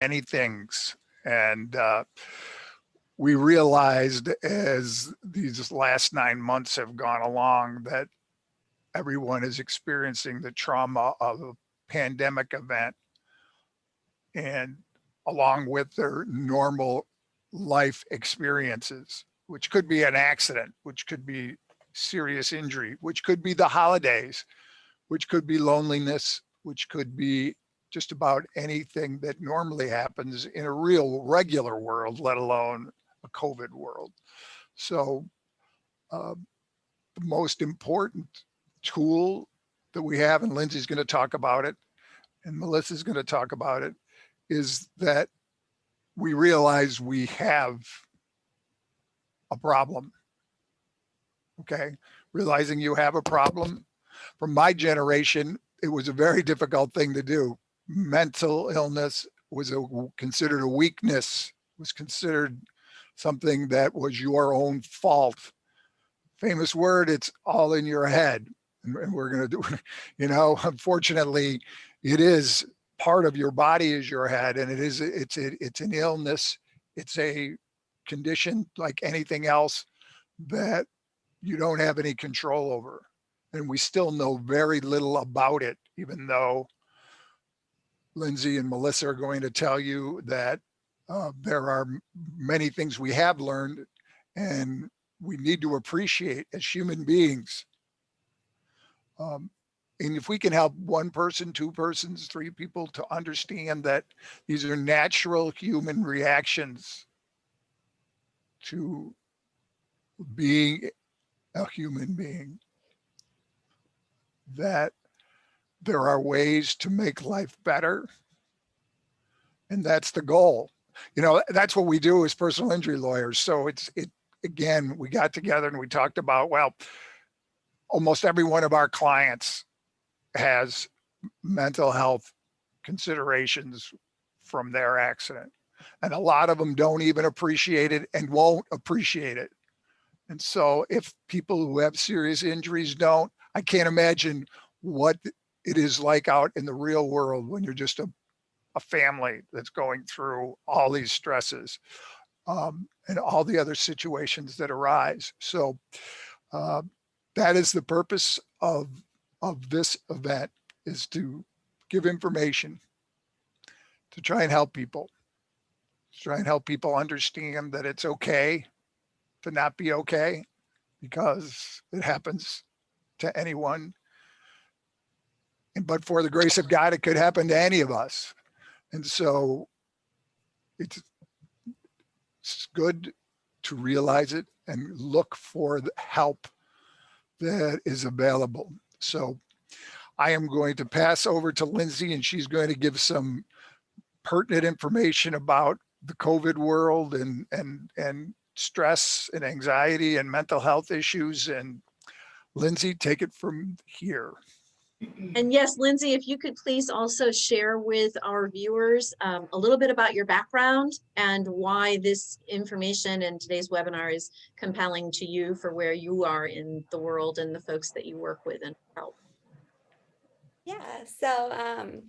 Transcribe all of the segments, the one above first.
many things. And we realized as these last 9 months have gone along that everyone is experiencing the trauma of a pandemic event, and along with their normal life experiences, which could be an accident, which could be serious injury, which could be the holidays, which could be loneliness, which could be just about anything that normally happens in a real regular world, let alone a COVID world. So the most important tool that we have, and Lindsay's going to talk about it, and Melissa's going to talk about it, is that we realize we have a problem. Okay, realizing you have a problem. From my generation, it was a very difficult thing to do. Mental illness was considered a weakness, was considered something that was your own fault. Famous word, it's all in your head. And we're going to do, unfortunately, it is part of your body is your head, and it's an illness. It's a condition like anything else that you don't have any control over. And we still know very little about it, even though Lindsay and Melissa are going to tell you that there are many things we have learned and we need to appreciate as human beings. And if we can help one person, two persons, three people to understand that these are natural human reactions to being a human being, that there are ways to make life better. And that's the goal. That's what we do as personal injury lawyers. So again, we got together and we talked about, well, almost every one of our clients has mental health considerations from their accident. And a lot of them don't even appreciate it and won't appreciate it. And so if people who have serious injuries don't, I can't imagine what it is like out in the real world when you're just a family that's going through all these stresses and all the other situations that arise. So that is the purpose of this event, is to give information, to try and help people, understand that it's okay to not be okay, because it happens to anyone. But for the grace of God, it could happen to any of us. And so it's good to realize it and look for the help that is available. So I am going to pass over to Lindsay, and she's going to give some pertinent information about the COVID world and stress and anxiety and mental health issues. And Lindsay, take it from here. And yes, Lindsay, if you could please also share with our viewers a little bit about your background and why this information and today's webinar is compelling to you for where you are in the world and the folks that you work with and help. Yeah, so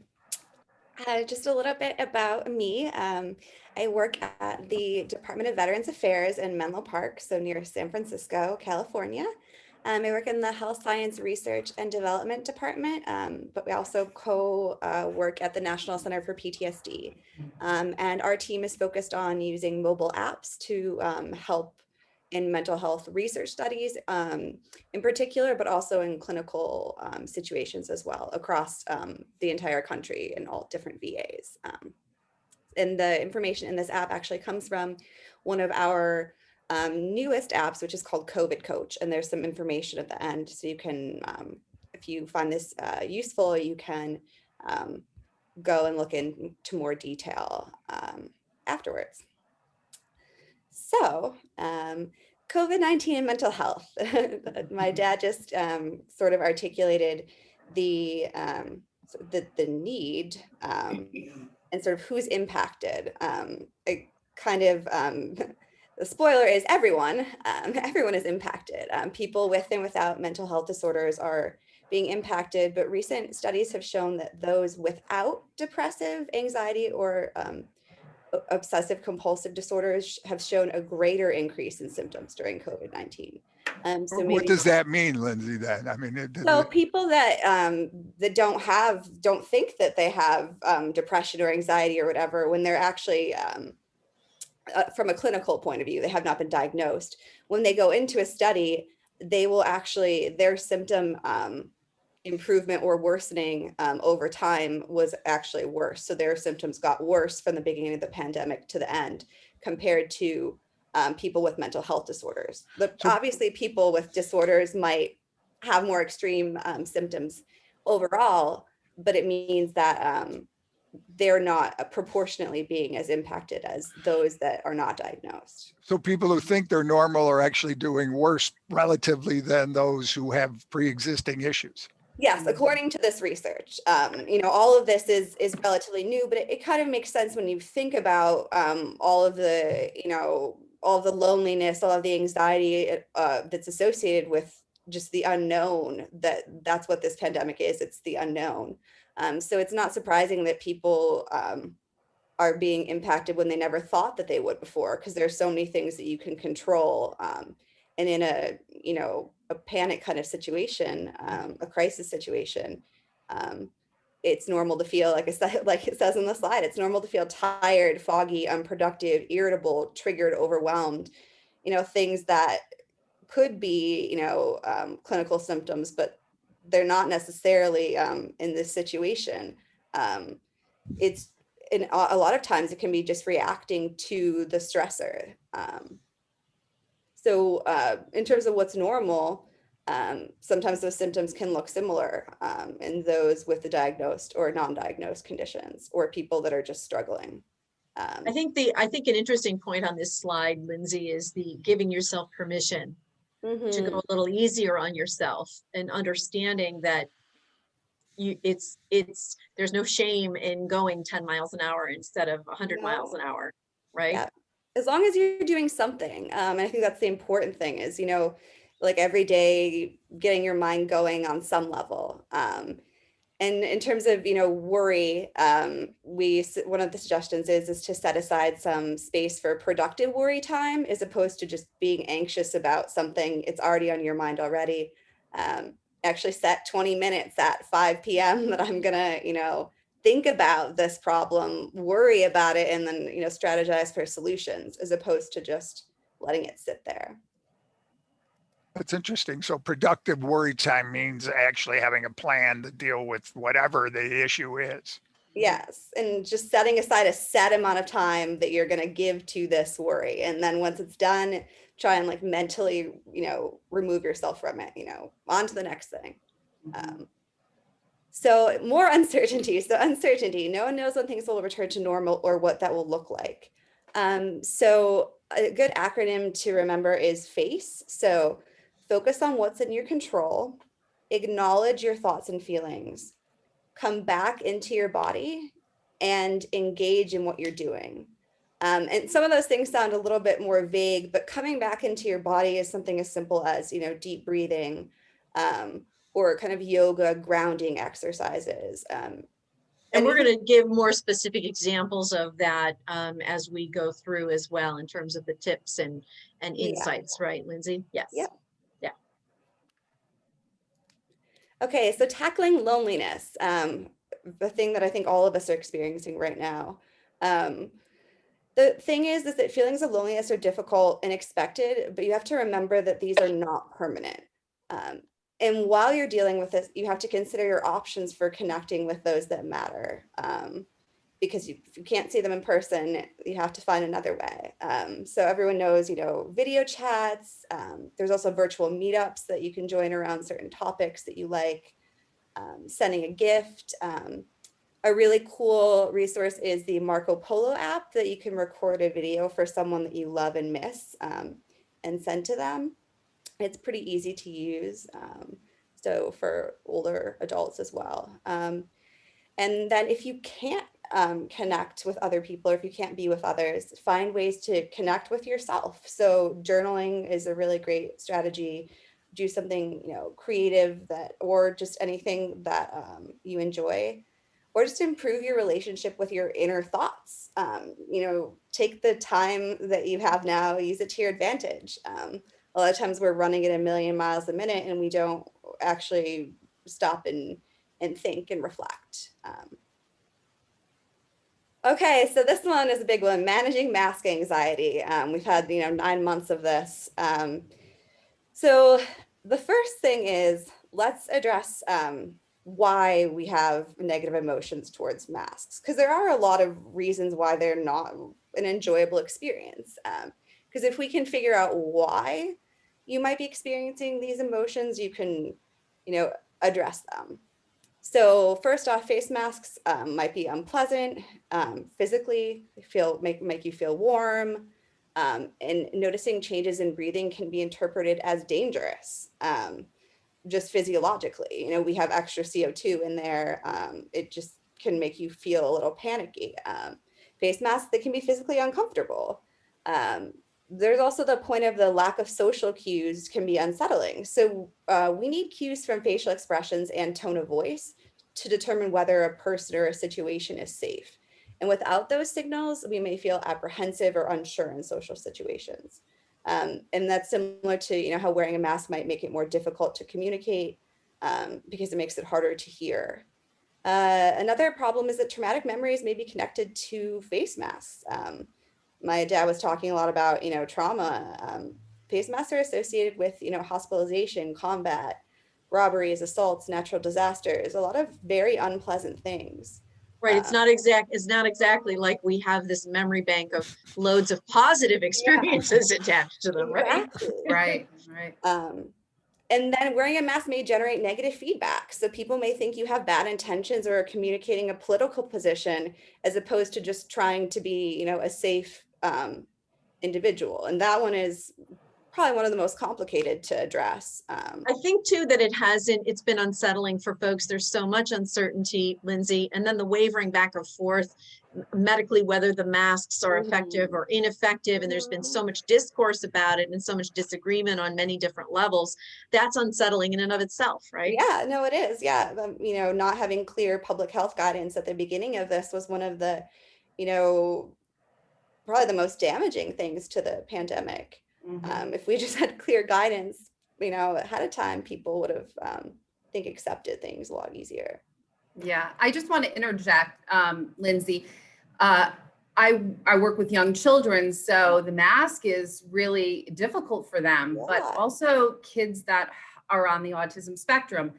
just a little bit about me. I work at the Department of Veterans Affairs in Menlo Park, so near San Francisco, California. I work in the Health Science Research and Development Department, but we also work at the National Center for PTSD. And our team is focused on using mobile apps to help in mental health research studies in particular, but also in clinical situations as well across the entire country in all different VAs. And the information in this app actually comes from one of our newest apps, which is called COVID Coach. And there's some information at the end. So you can, if you find this useful, you can go and look into more detail afterwards. So COVID-19 and mental health. My dad just sort of articulated the need and sort of who's impacted. It kind of, the spoiler is everyone. Everyone is impacted. People with and without mental health disorders are being impacted, but recent studies have shown that those without depressive anxiety or obsessive compulsive disorders have shown a greater increase in symptoms during COVID-19. So What maybe does that mean, Lindsay, then? I mean, so people that that don't think that they have depression or anxiety or whatever, when they're actually from a clinical point of view, they have not been diagnosed. When they go into a study, they will actually, their symptom improvement or worsening over time was actually worse. So their symptoms got worse from the beginning of the pandemic to the end compared to people with mental health disorders. But So- obviously people with disorders might have more extreme symptoms overall, but it means that they're not proportionately being as impacted as those that are not diagnosed. So people who think they're normal are actually doing worse relatively than those who have pre-existing issues. Yes, according to this research, all of this is relatively new, but it kind of makes sense when you think about all of the, all of the loneliness, all of the anxiety that's associated with just the unknown. That's what this pandemic is. It's the unknown. So it's not surprising that people are being impacted when they never thought that they would before, because there's so many things that you can control. And in a panic kind of situation, a crisis situation, it's normal to feel like it says in the slide, it's normal to feel tired, foggy, unproductive, irritable, triggered, overwhelmed, things that could be, clinical symptoms, but they're not necessarily in this situation. It's in a lot of times it can be just reacting to the stressor. So in terms of what's normal, sometimes those symptoms can look similar in those with the diagnosed or non-diagnosed conditions or people that are just struggling. I think an interesting point on this slide, Lindsay, is the giving yourself permission to go a little easier on yourself and understanding that there's no shame in going 10 miles an hour instead of 100 miles an hour, right? Yeah. As long as you're doing something. And I think that's the important thing is, like every day getting your mind going on some level. And in terms of, worry, one of the suggestions is to set aside some space for productive worry time, as opposed to just being anxious about something. It's already on your mind already. Actually set 20 minutes at 5 p.m. that I'm gonna, think about this problem, worry about it, and then, strategize for solutions, as opposed to just letting it sit there. That's interesting. So productive worry time means actually having a plan to deal with whatever the issue is. Yes, and just setting aside a set amount of time that you're going to give to this worry, and then once it's done, try and like mentally, remove yourself from it. On to the next thing. So more uncertainty. So uncertainty. No one knows when things will return to normal or what that will look like. So a good acronym to remember is FACE. So focus on what's in your control, acknowledge your thoughts and feelings, come back into your body, and engage in what you're doing. And some of those things sound a little bit more vague, but coming back into your body is something as simple as, deep breathing, or kind of yoga grounding exercises. And we're going to give more specific examples of that as we go through as well, in terms of the tips and insights, right, Lindsay? Yes. Yep. Yeah. Okay, so tackling loneliness, the thing that I think all of us are experiencing right now. The thing is that feelings of loneliness are difficult and expected, but you have to remember that these are not permanent. And while you're dealing with this, you have to consider your options for connecting with those that matter. Because if you can't see them in person, you have to find another way. So everyone knows, video chats. There's also virtual meetups that you can join around certain topics that you like. Sending a gift. A really cool resource is the Marco Polo app that you can record a video for someone that you love and miss and send to them. It's pretty easy to use, so for older adults as well. And then if you can't connect with other people, or if you can't be with others, find ways to connect with yourself. So journaling is a really great strategy. Do something creative or just anything that you enjoy. or just improve your relationship with your inner thoughts. Take the time that you have now, use it to your advantage. A lot of times we're running at 1,000,000 miles a minute and we don't actually stop and think and reflect. Okay, so this one is a big one, managing mask anxiety. We've had, 9 months of this. So the first thing is, let's address why we have negative emotions towards masks, because there are a lot of reasons why they're not an enjoyable experience. Because if we can figure out why you might be experiencing these emotions, you can, address them. So first off, face masks might be unpleasant physically, make you feel warm, and noticing changes in breathing can be interpreted as dangerous, just physiologically. We have extra CO2 in there. It just can make you feel a little panicky. Face masks, they can be physically uncomfortable. There's also the point of the lack of social cues can be unsettling. So we need cues from facial expressions and tone of voice to determine whether a person or a situation is safe. And without those signals, we may feel apprehensive or unsure in social situations. And that's similar to how wearing a mask might make it more difficult to communicate because it makes it harder to hear. Another problem is that traumatic memories may be connected to face masks. My dad was talking a lot about, trauma. Face masks are associated with, hospitalization, combat, robberies, assaults, natural disasters, a lot of very unpleasant things. Right. It's not exactly like we have this memory bank of loads of positive experiences attached to them, right? Exactly. Right. And then wearing a mask may generate negative feedback. So people may think you have bad intentions or are communicating a political position as opposed to just trying to be, a safe individual. And that one is probably one of the most complicated to address. I think too that it's been unsettling for folks. There's so much uncertainty, Lindsay, and then the wavering back and forth medically, whether the masks are effective or ineffective. And there's been so much discourse about it and so much disagreement on many different levels. That's unsettling in and of itself, right? Yeah, no, it is. Yeah. Not having clear public health guidance at the beginning of this was one of the, probably the most damaging things to the pandemic. If we just had clear guidance, ahead of time, people would have, I think, accepted things a lot easier. Yeah, I just want to interject, Lindsay. I work with young children, so the mask is really difficult for them, but also kids that are on the autism spectrum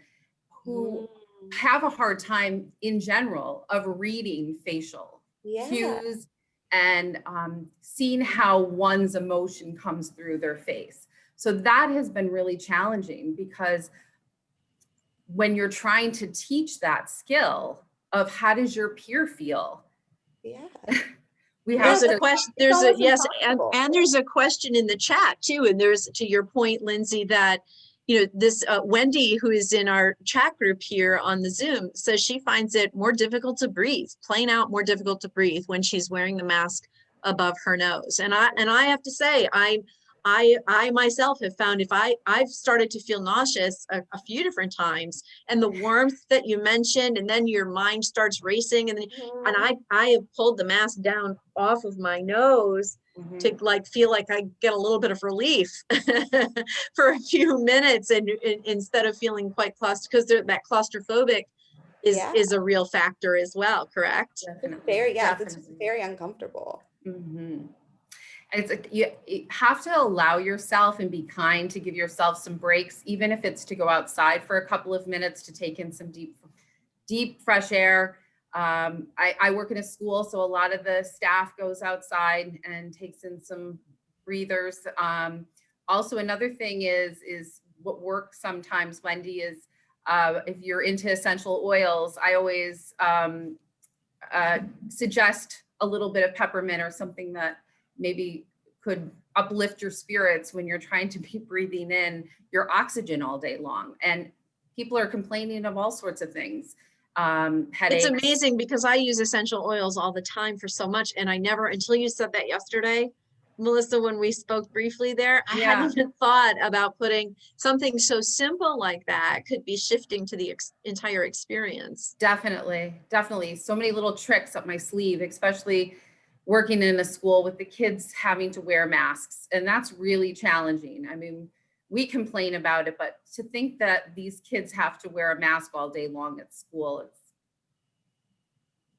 who have a hard time in general of reading facial cues and seeing how one's emotion comes through their face. So that has been really challenging, because when you're trying to teach that skill of how does your peer feel? We have There's a question. And there's a question in the chat too. And there's, to your point, Lindsay, that this Wendy, who is in our chat group here on the Zoom, says she finds it more difficult to breathe, plain out more difficult to breathe when she's wearing the mask above her nose. And I have to say, I myself have found I've started to feel nauseous a few different times, and the warmth that you mentioned, and then your mind starts racing, and I have pulled the mask down off of my nose to feel like I get a little bit of relief for a few minutes, and instead of feeling quite because that claustrophobic is a real factor as well, correct? Definitely. It's very uncomfortable. It's you have to allow yourself and be kind to give yourself some breaks, even if it's to go outside for a couple of minutes to take in some deep fresh air. I work in a school, so a lot of the staff goes outside and takes in some breathers. Also, another thing is what works sometimes, Wendy, is if you're into essential oils, I always suggest a little bit of peppermint or something that maybe could uplift your spirits when you're trying to be breathing in your oxygen all day long. And people are complaining of all sorts of things. Headaches. It's amazing because I use essential oils all the time for so much. And I never, until you said that yesterday, Melissa, when we spoke briefly there, I Yeah. hadn't even thought about putting something so simple like that could be shifting to the entire experience. Definitely, definitely. So many little tricks up my sleeve, especially working in a school with the kids having to wear masks. And that's really challenging. I mean, we complain about it, but to think that these kids have to wear a mask all day long at school, it's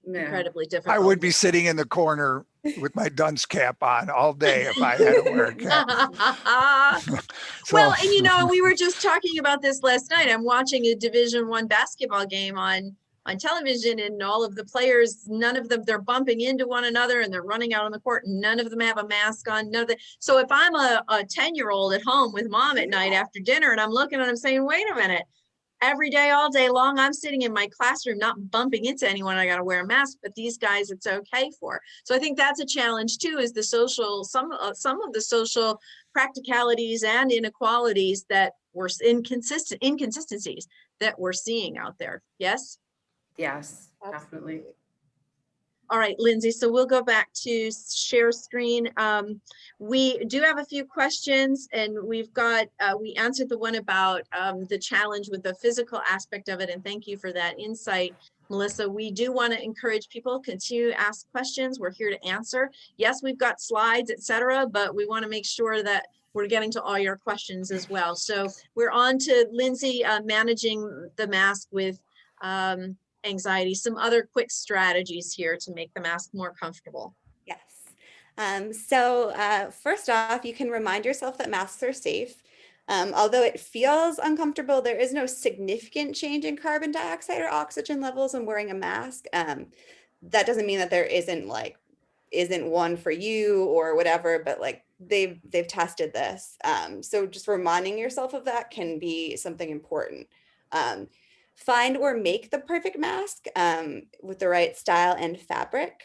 Incredibly I difficult. would be sitting in the corner with my dunce cap on all day if I had to wear a cap. So, Well, and you know, we were just talking about this last night. I'm watching a Division I basketball game on television, and all of the players, none of them, they're bumping into one another and they're running out on the court, and none of them have a mask on. None of the, so if I'm a 10-year-old at home with mom at night after dinner, and I'm looking at them saying, wait a minute, every day, all day long, I'm sitting in my classroom, not bumping into anyone. I got to wear a mask, but these guys, it's okay for. So I think that's a challenge too, is the social, some of the social practicalities and inequalities that we're inconsistencies that we're seeing out there. Yes. yes, definitely. All right, Lindsay, so we'll go back to share screen. We do have a few questions, and we've got, we answered the one about the challenge with the physical aspect of it, and thank you for that insight, Melissa. We do want to encourage people to continue to ask questions. We're here to answer. Yes, we've got slides, etc., but we want to make sure that we're getting to all your questions as well. So we're on to Lindsay, managing the mask with anxiety, some other quick strategies here to make the mask more comfortable. Yes. First off, you can remind yourself that masks are safe. Although it feels uncomfortable, there is no significant change in carbon dioxide or oxygen levels when wearing a mask. That doesn't mean that there isn't one for you or whatever, but like they've tested this. So just reminding yourself of that can be something important. Find or make the perfect mask with the right style and fabric.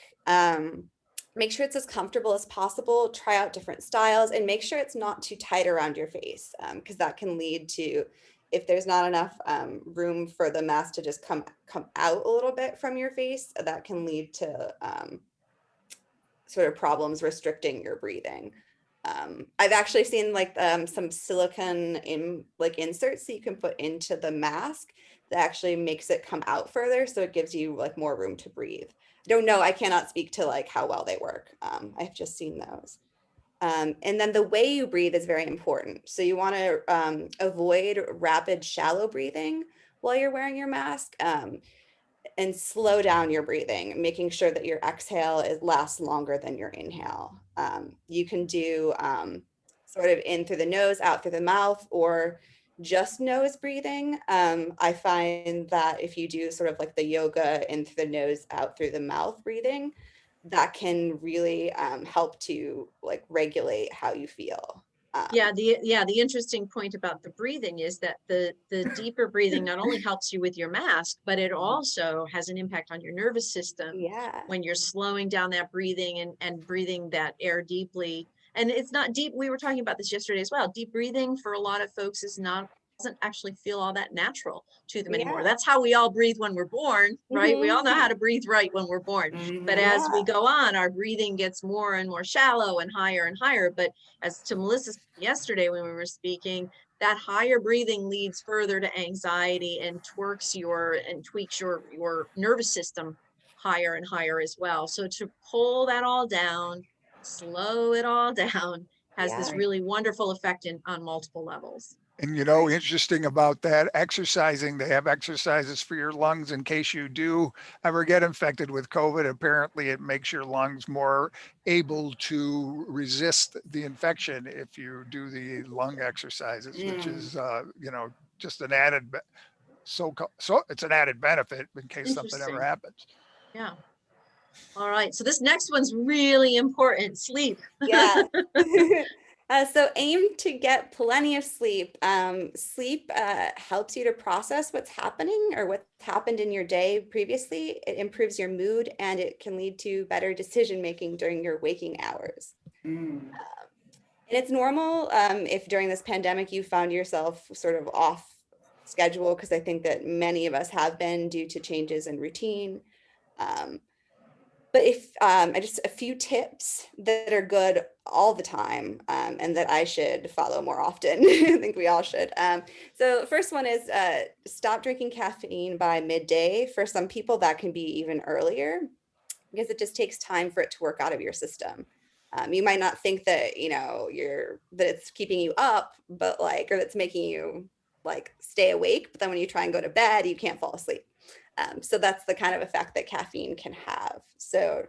Make sure it's as comfortable as possible. Try out different styles and make sure it's not too tight around your face, because that can lead to, if there's not enough room for the mask to just come out a little bit from your face, that can lead to sort of problems restricting your breathing. I've actually seen some silicone inserts that you can put into the mask that actually makes it come out further, so it gives you like more room to breathe. I don't know, I cannot speak to like how well they work. I've just seen those. And then the way you breathe is very important. So you want to avoid rapid, shallow breathing while you're wearing your mask. And slow down your breathing, making sure that your exhale lasts longer than your inhale. You can do sort of in through the nose, out through the mouth, or just nose breathing. I find that if you do sort of like the yoga in through the nose, out through the mouth breathing, that can really help to like regulate how you feel. The interesting point about the breathing is that the deeper breathing not only helps you with your mask, but it also has an impact on your nervous system. Yeah. When you're slowing down that breathing and breathing that air deeply. And it's not deep. We were talking about this yesterday as well. Deep breathing for a lot of folks doesn't actually feel all that natural to them anymore. That's how we all breathe when we're born, right? We all know how to breathe right when we're born. But as we go on, our breathing gets more and more shallow and higher. But as to Melissa's yesterday when we were speaking, that higher breathing leads further to anxiety and tweaks your nervous system higher and higher as well. So to pull that all down, slow it all down, has this really wonderful effect on multiple levels. and you know, interesting about that, exercising, they have exercises for your lungs in case you do ever get infected with COVID. Apparently it makes your lungs more able to resist the infection if you do the lung exercises, which is, you know, just an added, so it's an added benefit in case something ever happens. Yeah. All right. So this next one's really important. Sleep. Yeah. So aim to get plenty of sleep. Sleep helps you to process what's happening or what's happened in your day previously. It improves your mood and it can lead to better decision making during your waking hours. And it's normal if during this pandemic you found yourself sort of off schedule, because I think that many of us have been due to changes in routine. But if just a few tips that are good all the time, and that I should follow more often. I think we all should. So the first one is stop drinking caffeine by midday. For some people, that can be even earlier because it just takes time for it to work out of your system. You might not think that, that it's keeping you up, but or that's making you stay awake. But then when you try and go to bed, you can't fall asleep. So that's the kind of effect that caffeine can have. So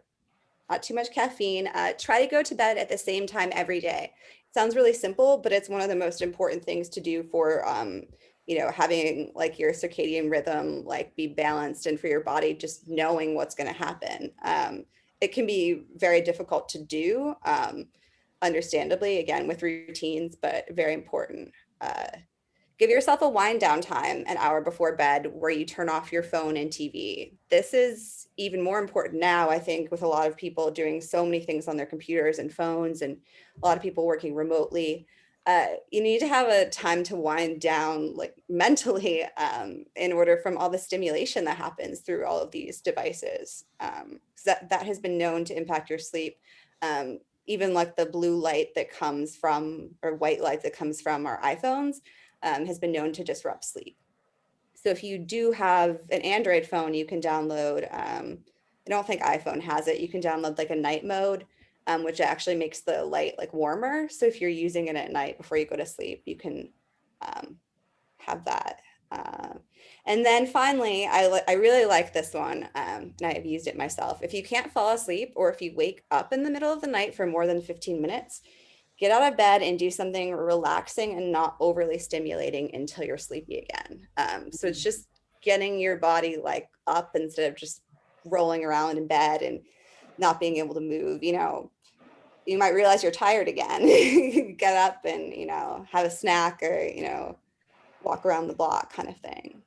not too much caffeine. Try to go to bed at the same time every day. It sounds really simple, but it's one of the most important things to do for, having your circadian rhythm, be balanced, and for your body, just knowing what's going to happen. It can be very difficult to do, understandably, again, with routines, but very important. Give yourself a wind down time an hour before bed where you turn off your phone and TV. This is even more important now, I think, with a lot of people doing so many things on their computers and phones, and a lot of people working remotely. You need to have a time to wind down mentally, in order from all the stimulation that happens through all of these devices. That has been known to impact your sleep. Even the blue light that comes from, or white light that comes from our iPhones, has been known to disrupt sleep. So if you do have an Android phone, you can download, I don't think iPhone has it, you can download a night mode, which actually makes the light warmer. So if you're using it at night before you go to sleep, you can have that. And then finally, I really like this one, and I've used it myself. If you can't fall asleep, or if you wake up in the middle of the night for more than 15 minutes, get out of bed and do something relaxing and not overly stimulating until you're sleepy again. So it's just getting your body up instead of just rolling around in bed and not being able to move. You might realize you're tired again. Get up and, have a snack, or, walk around the block kind of thing.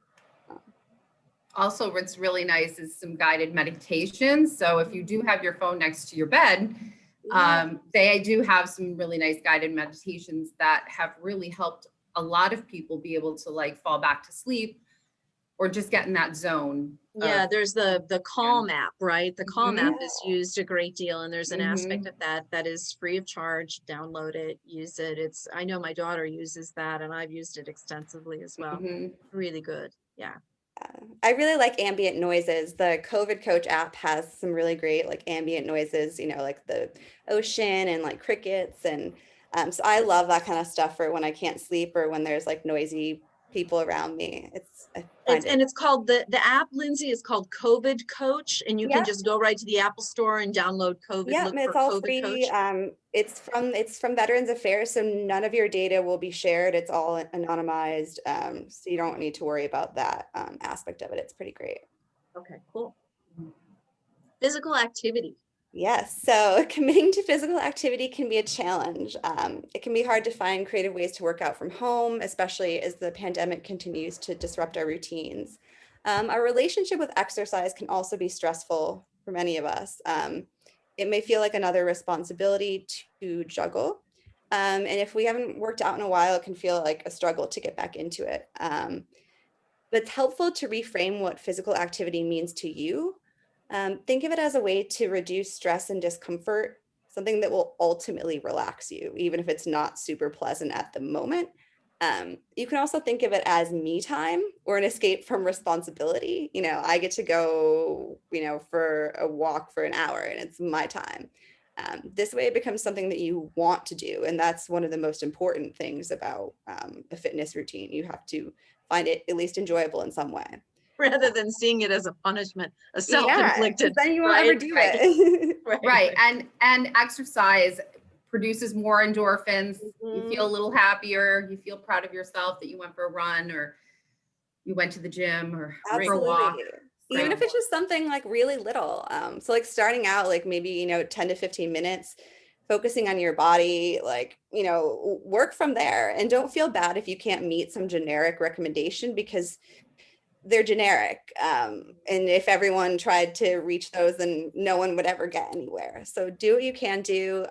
Also, what's really nice is some guided meditations. So if you do have your phone next to your bed, they do have some really nice guided meditations that have really helped a lot of people be able to fall back to sleep, or just get in that zone. Yeah, there's the Calm app, right? The Calm Mhm. app is used a great deal, and there's an aspect of that is free of charge. Download it, use it. I know my daughter uses that, and I've used it extensively as well. Really good. Yeah. I really like ambient noises. The COVID Coach app has some really great ambient noises, the ocean and crickets. And so I love that kind of stuff for when I can't sleep, or when there's noisy people around me. It's called the app, Lindsay, is called COVID Coach, and you can just go right to the Apple Store and download COVID. Yeah, Look it's for all COVID free. Coach. It's from Veterans Affairs, so none of your data will be shared. It's all anonymized, so you don't need to worry about that aspect of it. It's pretty great. Okay, cool. Physical activity. Yes, so committing to physical activity can be a challenge. It can be hard to find creative ways to work out from home, especially as the pandemic continues to disrupt our routines. Our relationship with exercise can also be stressful for many of us. It may feel like another responsibility to juggle. And if we haven't worked out in a while, it can feel like a struggle to get back into it. But it's helpful to reframe what physical activity means to you. Think of it as a way to reduce stress and discomfort, something that will ultimately relax you, even if it's not super pleasant at the moment. You can also think of it as me time, or an escape from responsibility. I get to go, for a walk for an hour, and it's my time. This way it becomes something that you want to do. And that's one of the most important things about a fitness routine. You have to find it at least enjoyable in some way. Rather than seeing it as a punishment, a self-inflicted. Then you won't ever do right. it. Right. And exercise produces more endorphins. You feel a little happier. You feel proud of yourself that you went for a run, or you went to the gym, or for a walk. Even if it's just something really little. So starting out, maybe, 10 to 15 minutes, focusing on your body, work from there, and don't feel bad if you can't meet some generic recommendation, because they're generic. And if everyone tried to reach those, then no one would ever get anywhere. So do what you can do.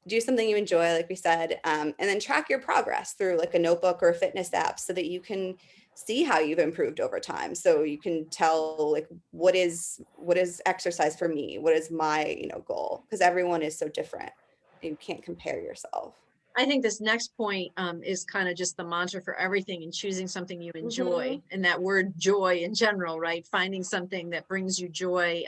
Do something you enjoy, like we said, and then track your progress through a notebook or a fitness app, so that you can see how you've improved over time. So you can tell like what is exercise for me? What is my, goal? Because everyone is so different. You can't compare yourself. I think this next point is kind of just the mantra for everything, and choosing something you enjoy, and that word joy in general, right? Finding something that brings you joy.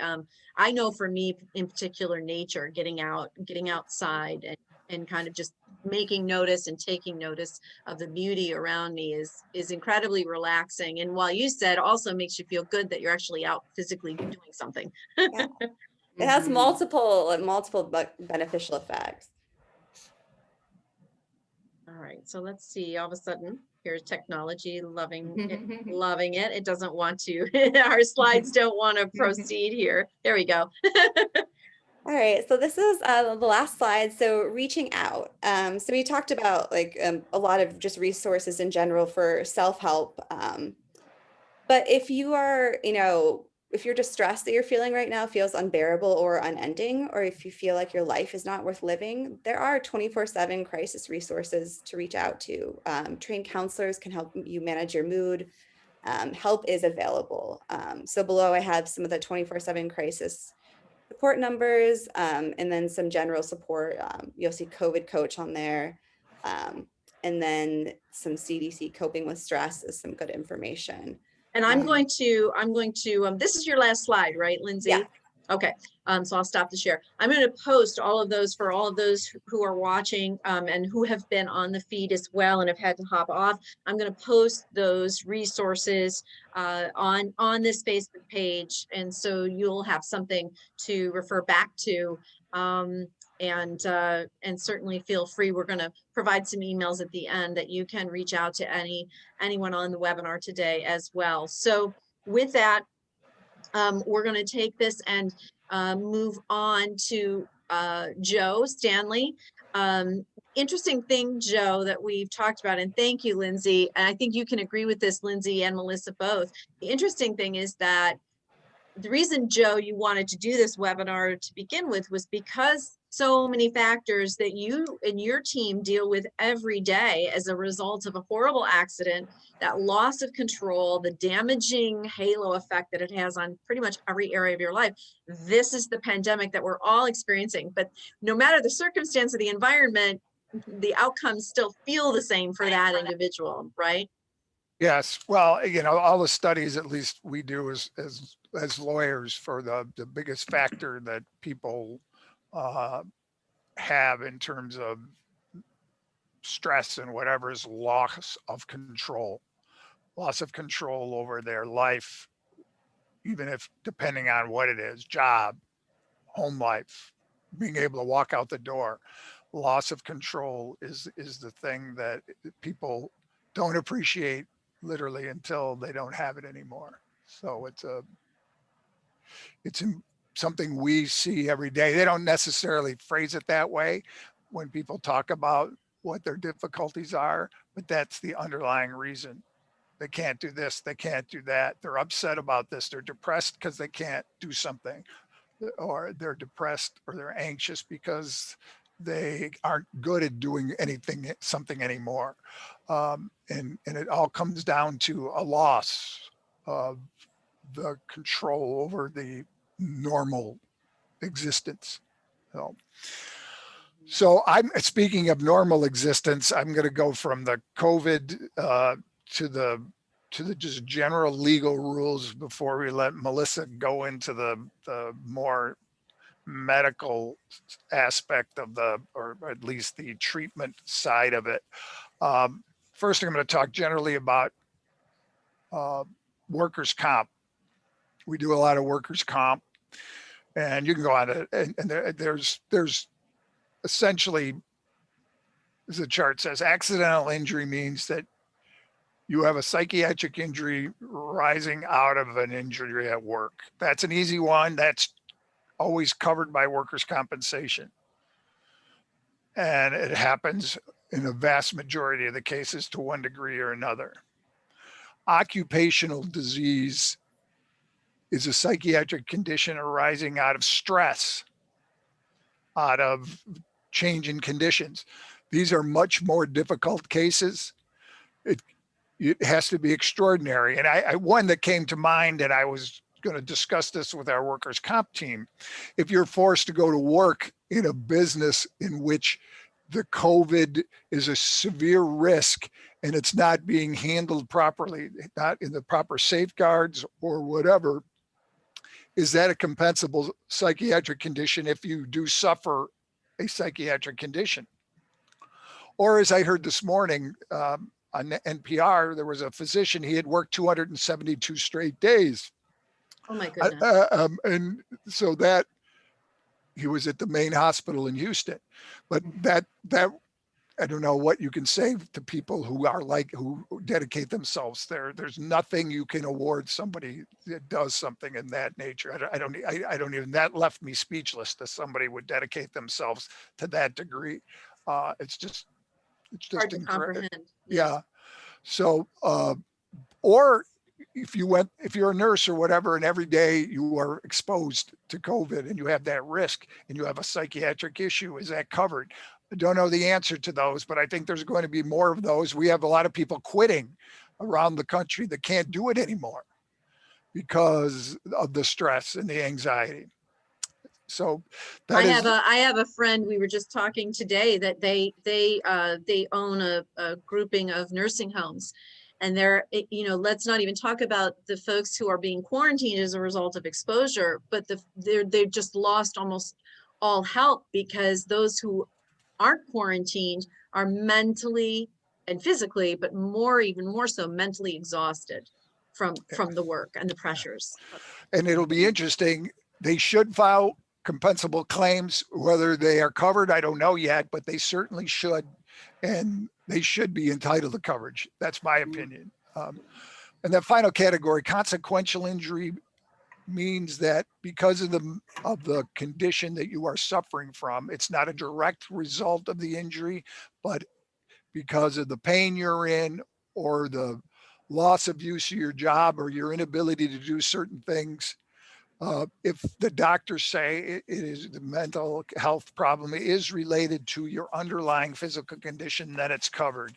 I know for me in particular, nature, getting outside and kind of just making notice and taking notice of the beauty around me is incredibly relaxing. And while you said also makes you feel good that you're actually out physically doing something. Yeah. It has multiple beneficial effects. All right, so let's see, all of a sudden, here's technology loving it. It doesn't want to, our slides don't want to proceed here. There we go. All right, so this is the last slide. So reaching out. So we talked about like a lot of just resources in general for self-help. But if you are, if your distress that you're feeling right now feels unbearable or unending, or if you feel like your life is not worth living, there are 24/7 crisis resources to reach out to. Trained counselors can help you manage your mood. Help is available. So below I have some of the 24/7 crisis support numbers, and then some general support. You'll see COVID coach on there. And then some CDC coping with stress is some good information. And I'm going to, this is your last slide, right, Lindsay? Yeah. Okay, so I'll stop the share. I'm going to post all of those for all of those who are watching and who have been on the feed as well and have had to hop off. I'm going to post those resources on this Facebook page, and so you'll have something to refer back to. And certainly feel free. We're going to provide some emails at the end that you can reach out to anyone on the webinar today as well. So with that, we're going to take this and move on to Joe Stanley. Interesting thing, Joe, that we've talked about, and thank you, Lindsay. And I think you can agree with this, Lindsay and Melissa both. The interesting thing is that the reason, Joe, you wanted to do this webinar to begin with was because so many factors that you and your team deal with every day as a result of a horrible accident, that loss of control, the damaging halo effect that it has on pretty much every area of your life. This is the pandemic that we're all experiencing. But no matter the circumstance of the environment, the outcomes still feel the same for that individual, right? Yes, well, all the studies, at least we do as lawyers, for the biggest factor that people have in terms of stress and whatever is loss of control over their life, even if depending on what it is, job, home life, being able to walk out the door. Loss of control is the thing that people don't appreciate literally until they don't have it anymore. So it's something we see every day. They don't necessarily phrase it that way when people talk about what their difficulties are, but that's the underlying reason. They can't do this, they can't do that. They're upset about this. They're depressed because they can't do something, or they're depressed or they're anxious because they aren't good at doing something anymore. And it all comes down to a loss of the control over the normal existence. So I'm speaking of normal existence. I'm going to go from the COVID to the just general legal rules before we let Melissa go into the more medical aspect of or at least the treatment side of it. First, I'm going to talk generally about workers' comp. We do a lot of workers' comp, and you can go on it, and there's essentially, as the chart says, accidental injury means that you have a psychiatric injury rising out of an injury at work. That's an easy one. That's always covered by workers' compensation. And it happens in a vast majority of the cases to one degree or another. Occupational disease is a psychiatric condition arising out of stress, out of change in conditions. These are much more difficult cases. it has to be extraordinary. And one that came to mind, and I was going to discuss this with our workers' comp team. If you're forced to go to work in a business in which the COVID is a severe risk and it's not being handled properly, not in the proper safeguards or whatever, is that a compensable psychiatric condition if you do suffer a psychiatric condition? Or as I heard this morning on NPR, there was a physician, he had worked 272 straight days. Oh my goodness. And so that he was at the main hospital in Houston, but that I don't know what you can say to people who are who dedicate themselves there. There's nothing you can award somebody that does something in that nature. I don't even, that left me speechless that somebody would dedicate themselves to that degree. It's just Hard to comprehend. Yeah. So, or if you're a nurse or whatever, and every day you are exposed to COVID and you have that risk and you have a psychiatric issue, is that covered? I don't know the answer to those, but I think there's going to be more of those. We have a lot of people quitting around the country that can't do it anymore because of the stress and the anxiety. So I have a friend, we were just talking today, that they own a grouping of nursing homes, and let's not even talk about the folks who are being quarantined as a result of exposure, but they've just lost almost all help because those who aren't quarantined are mentally and physically, but even more so mentally exhausted from the work and the pressures. And it'll be interesting. They should file compensable claims. Whether they are covered, I don't know yet, but they certainly should, and they should be entitled to coverage. That's my opinion. And that final category, consequential injury, means that because of the condition that you are suffering from, it's not a direct result of the injury, but because of the pain you're in or the loss of use of your job or your inability to do certain things. If the doctors say it is the mental health problem is related to your underlying physical condition, then it's covered.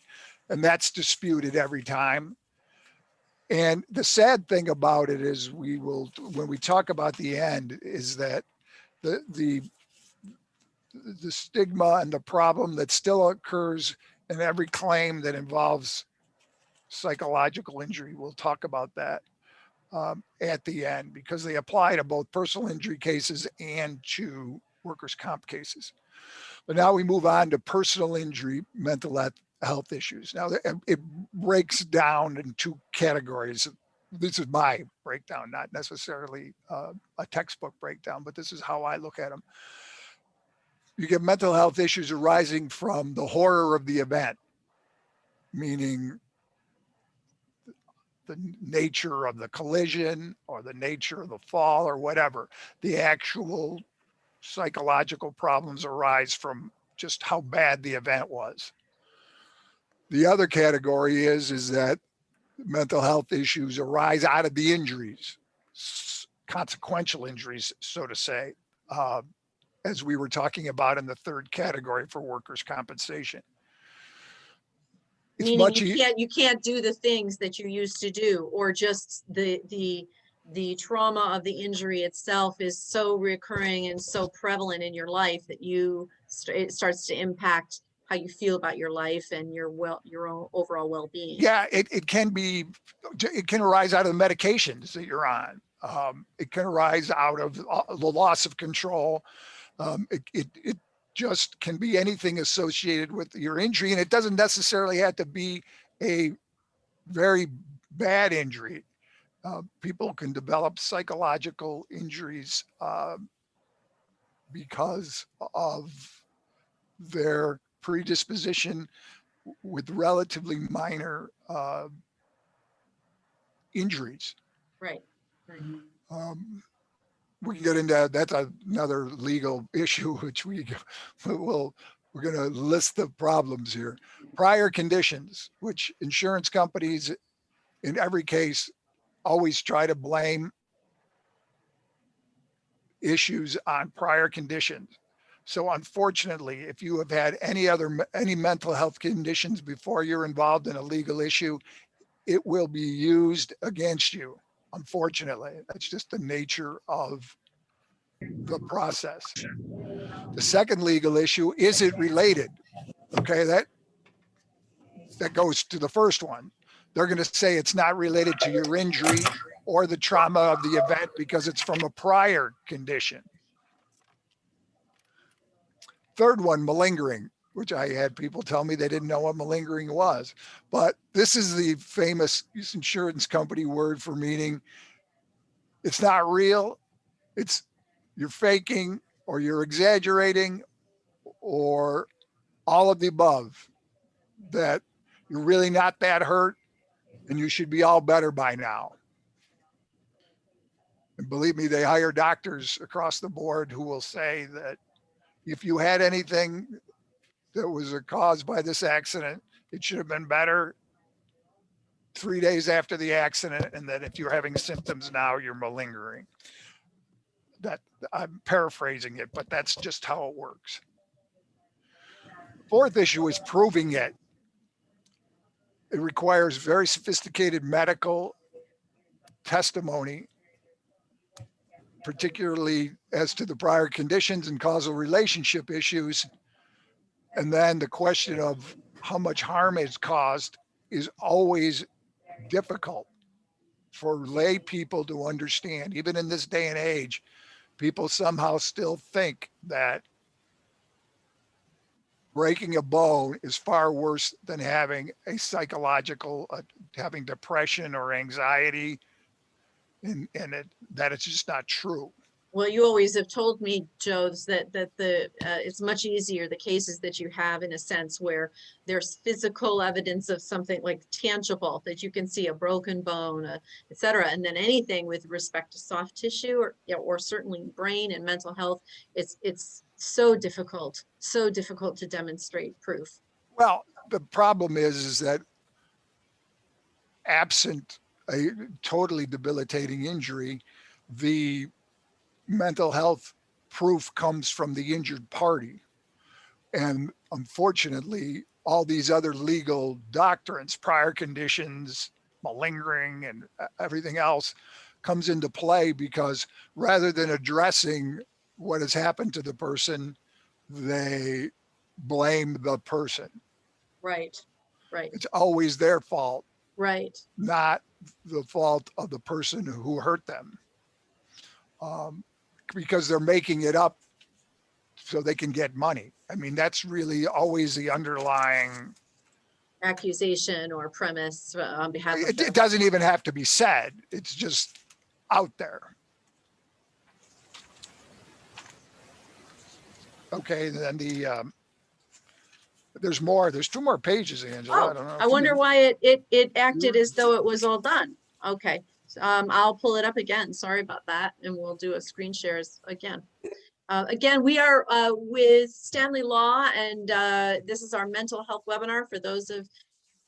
And that's disputed every time. And the sad thing about it is when we talk about the end, is that the stigma and the problem that still occurs in every claim that involves psychological injury. We'll talk about that at the end, because they apply to both personal injury cases and to workers' comp cases. But now we move on to personal injury mental health issues. Now it breaks down in two categories. This is my breakdown, not necessarily a textbook breakdown, but this is how I look at them. You get mental health issues arising from the horror of the event, meaning the nature of the collision or the nature of the fall or whatever. The actual psychological problems arise from just how bad the event was. The other category is that mental health issues arise out of the injuries, consequential injuries, so to say, as we were talking about in the third category for workers' compensation. It's Meaning you can't do the things that you used to do, or just the trauma of the injury itself is so recurring and so prevalent in your life that it starts to impact how you feel about your life and your own overall well-being. Yeah, it can arise out of the medications that you're on. It can arise out of the loss of control. It just can be anything associated with your injury, and it doesn't necessarily have to be a very bad injury. People can develop psychological injuries because of their predisposition with relatively minor injuries. Right. We can get into that's another legal issue, which we're going to list the problems here. Prior conditions, which insurance companies in every case always try to blame issues on prior conditions. So unfortunately, if you have had any mental health conditions before you're involved in a legal issue, it will be used against you. Unfortunately, that's just the nature of the process. The second legal issue, is it related? Okay, that goes to the first one. They're going to say it's not related to your injury or the trauma of the event because it's from a prior condition. Third one, malingering, which I had people tell me they didn't know what malingering was. But this is the famous insurance company word for meaning it's not real. It's you're faking or you're exaggerating or all of the above, that you're really not that hurt and you should be all better by now. And believe me, they hire doctors across the board who will say that if you had anything that was caused by this accident, it should have been better 3 days after the accident, and that if you're having symptoms now, you're malingering. That I'm paraphrasing it, but that's just how it works. Fourth issue is proving it. It requires very sophisticated medical testimony, particularly as to the prior conditions and causal relationship issues. And then the question of how much harm is caused is always difficult for lay people to understand. Even in this day and age, people somehow still think that breaking a bone is far worse than having a psychological, having depression or anxiety, and that it's just not true. Well, you always have told me, Joe, that it's much easier, the cases that you have, in a sense, where there's physical evidence of something like tangible, that you can see a broken bone, et cetera. And then anything with respect to soft tissue or certainly brain and mental health, it's so difficult to demonstrate proof. Well, the problem is that absent a totally debilitating injury, the mental health proof comes from the injured party. And unfortunately, all these other legal doctrines, prior conditions, malingering, and everything else comes into play because rather than addressing what has happened to the person, they blame the person. Right. It's always their fault, Right. not the fault of the person who hurt them. Because they're making it up so they can get money. I mean, that's really always the underlying Accusation or premise on behalf of it doesn't even have to be said. It's just out there. Okay, then there's more. There's 2 more pages, Angela. Oh, I don't know. I wonder why it acted as though it was all done. Okay, I'll pull it up again. Sorry about that, and we'll do a screen shares again. Again, we are with Stanley Law, and this is our mental health webinar. For those of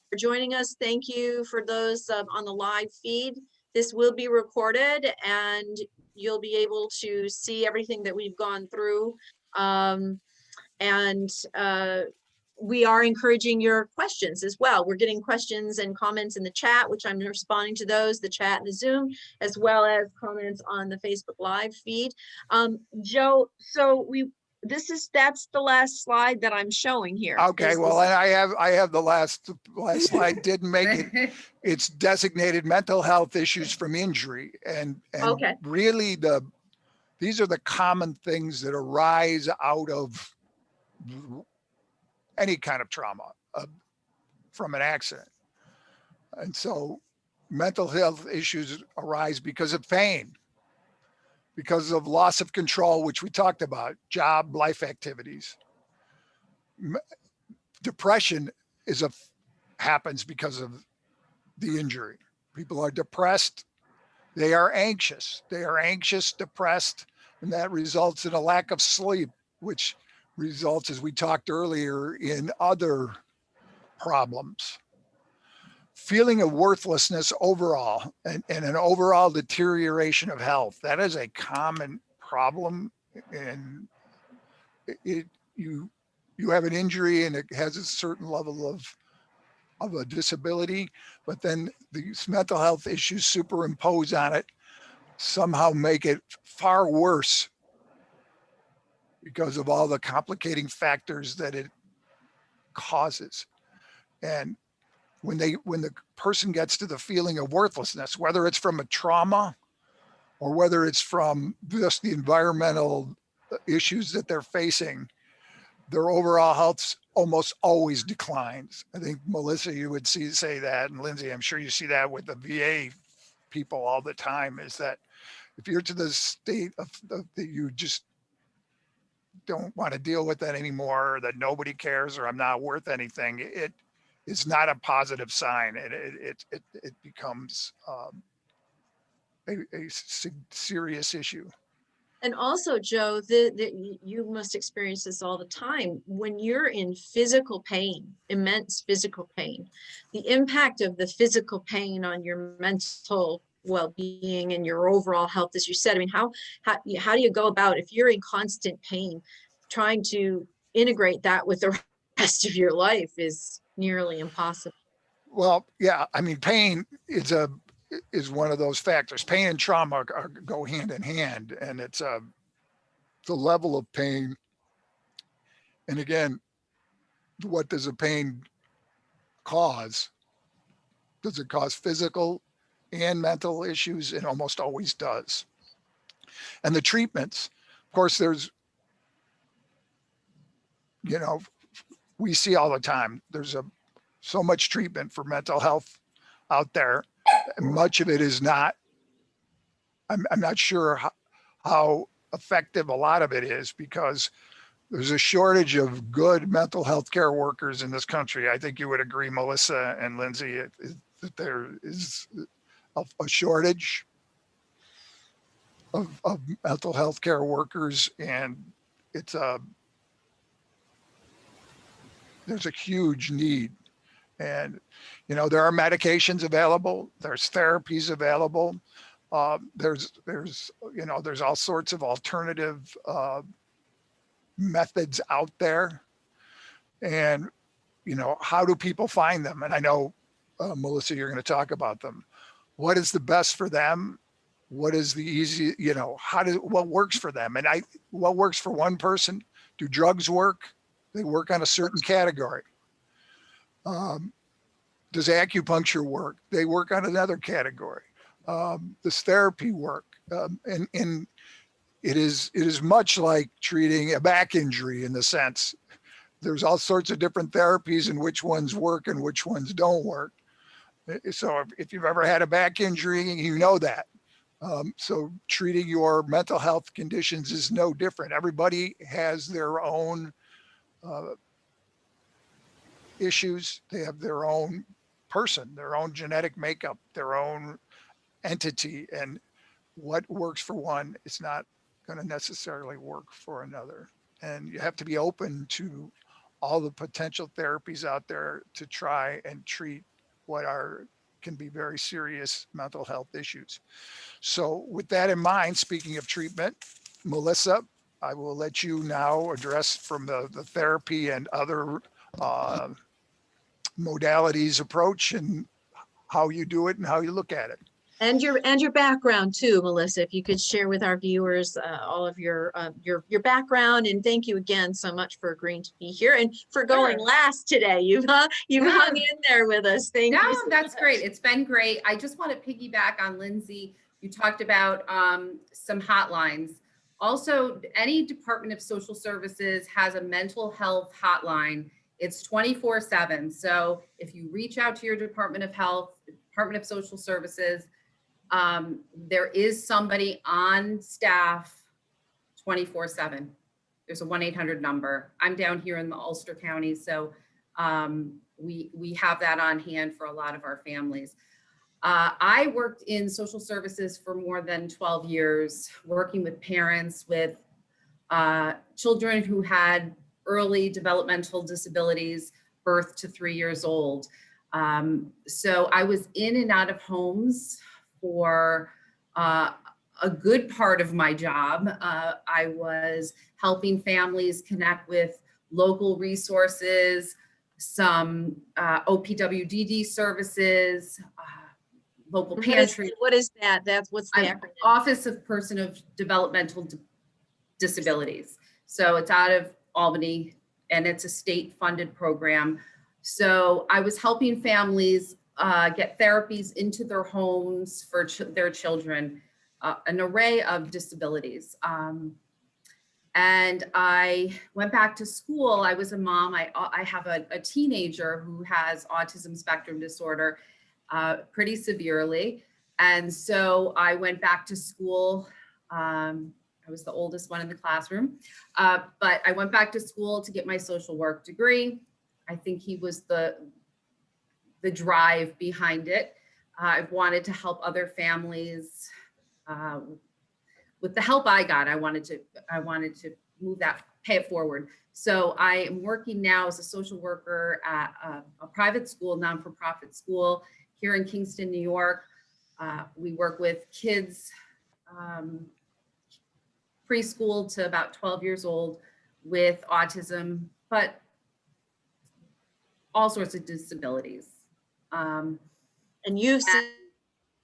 for joining us, thank you. For those on the live feed, this will be recorded, and you'll be able to see everything that we've gone through. We are encouraging your questions as well. We're getting questions and comments in the chat, which I'm responding to those, the chat and the Zoom, as well as comments on the Facebook Live feed. Joe, so that's the last slide that I'm showing here. Okay, well, and I have the last slide didn't make it. It's designated mental health issues from injury, and okay. Really these are the common things that arise out of any kind of trauma from an accident. And so mental health issues arise because of pain, because of loss of control, which we talked about, job, life activities. Depression happens because of the injury. People are depressed. They are anxious, depressed, and that results in a lack of sleep, which results, as we talked earlier, in other problems. Feeling of worthlessness overall and an overall deterioration of health. That is a common problem. And you have an injury and it has a certain level of of a disability, but then these mental health issues superimpose on it, somehow make it far worse because of all the complicating factors that it causes. And when the person gets to the feeling of worthlessness, whether it's from a trauma or whether it's from just the environmental issues that they're facing, their overall health almost always declines. I think, Melissa, you would say that, and Lindsay, I'm sure you see that with the VA people all the time, is that if you're to the state of that you just don't want to deal with that anymore, or that nobody cares, or I'm not worth anything, it is not a positive sign. It becomes a serious issue. And also, Joe, you must experience this all the time. When you're in physical pain, immense physical pain, the impact of the physical pain on your mental well-being and your overall health, as you said, I mean, how do you go about, if you're in constant pain, trying to integrate that with the rest of your life is nearly impossible. Well, yeah, I mean, pain is one of those factors. Pain and trauma go hand in hand, and it's the level of pain. And again, what does a pain cause? Does it cause physical and mental issues? It almost always does. And the treatments, of course, there's, we see all the time, there's so much treatment for mental health out there. Much of it is not, I'm not sure how effective a lot of it is, because there's a shortage of good mental health care workers in this country. I think you would agree, Melissa and Lindsay, that there is a shortage of mental health care workers, and there's a huge need. And, there are medications available, there's therapies available. There's all sorts of alternative methods out there. And, how do people find them? And I know, Melissa, you're going to talk about them. What is the best for them? What is the easy, what works for them? And what works for one person? Do drugs work? They work on a certain category. Does acupuncture work? They work on another category. Does therapy work? And it is much like treating a back injury, in the sense there's all sorts of different therapies and which ones work and which ones don't work. So if you've ever had a back injury, you know that. So treating your mental health conditions is no different. Everybody has their own issues. They have their own person, their own genetic makeup, their own entity, and what works for one is not going to necessarily work for another. And you have to be open to all the potential therapies out there to try and treat what can be very serious mental health issues. So with that in mind, speaking of treatment, Melissa, I will let you now address from the therapy and other modalities approach, and how you do it and how you look at it. And your background too, Melissa, if you could share with our viewers all of your background. And thank you again so much for agreeing to be here and for going last today. You've hung in there with us. Thank you. No, that's great. It's been great. I just want to piggyback on Lindsay. You talked about some hotlines. Also, any Department of Social Services has a mental health hotline. It's 24/7. So if you reach out to your Department of Health, Department of Social Services, there is somebody on staff 24/7. There's a 1-800 number. I'm down here in the Ulster County, so we have that on hand for a lot of our families. I worked in social services for more than 12 years, working with parents with children who had early developmental disabilities, birth to 3 years old. So I was in and out of homes for a good part of my job. I was helping families connect with local resources, some OPWDD services, local What pantry, what is that? What's the acronym? Office of Person of Developmental Disabilities. So it's out of Albany, and it's a state-funded program. So I was helping families get therapies into their homes for their children, an array of disabilities. And I went back to school. I was a mom. I have a teenager who has autism spectrum disorder pretty severely. And so I went back to school. I was the oldest one in the classroom, but I went back to school to get my social work degree. I think he was the drive behind it. I wanted to help other families. With the help I got, I wanted to move that, pay it forward. So I am working now as a social worker at a private school, non-for-profit school here in Kingston, New York. We work with kids preschool to about 12 years old with autism, but all sorts of disabilities. And you've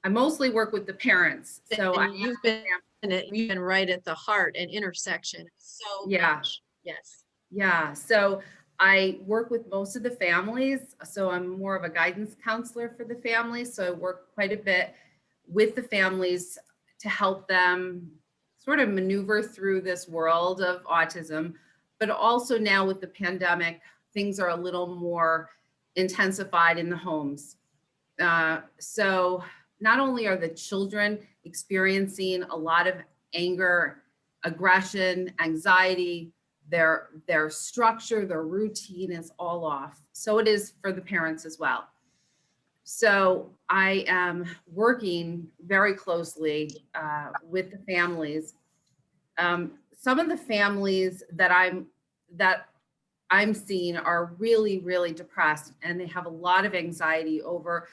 I mostly work with the parents. So you've been right at the heart and intersection. So yeah, much. Yes. yeah. So I work with most of the families. So I'm more of a guidance counselor for the families. So I work quite a bit with the families to help them sort of maneuver through this world of autism. But also now with the pandemic, things are a little more intensified in the homes. So not only are the children experiencing a lot of anger, aggression, anxiety, their structure, their routine is all off. So it is for the parents as well. So I am working very closely with the families. Some of the families that I'm seeing are really, really depressed, and they have a lot of anxiety over,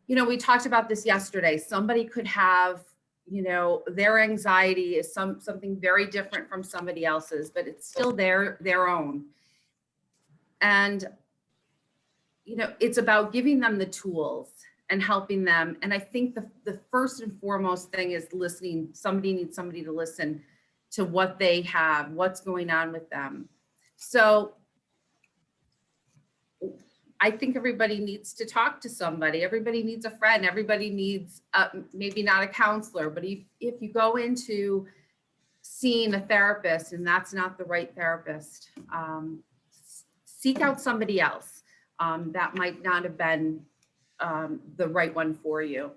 we talked about this yesterday. Somebody could have, their anxiety is something very different from somebody else's, but it's still their own. And, it's about giving them the tools and helping them. And I think the first and foremost thing is listening. Somebody needs somebody to listen to what they have, what's going on with them. So I think everybody needs to talk to somebody. Everybody needs a friend. Everybody needs maybe not a counselor, but if you go into seeing a therapist and that's not the right therapist, seek out somebody else that might not have been the right one for you.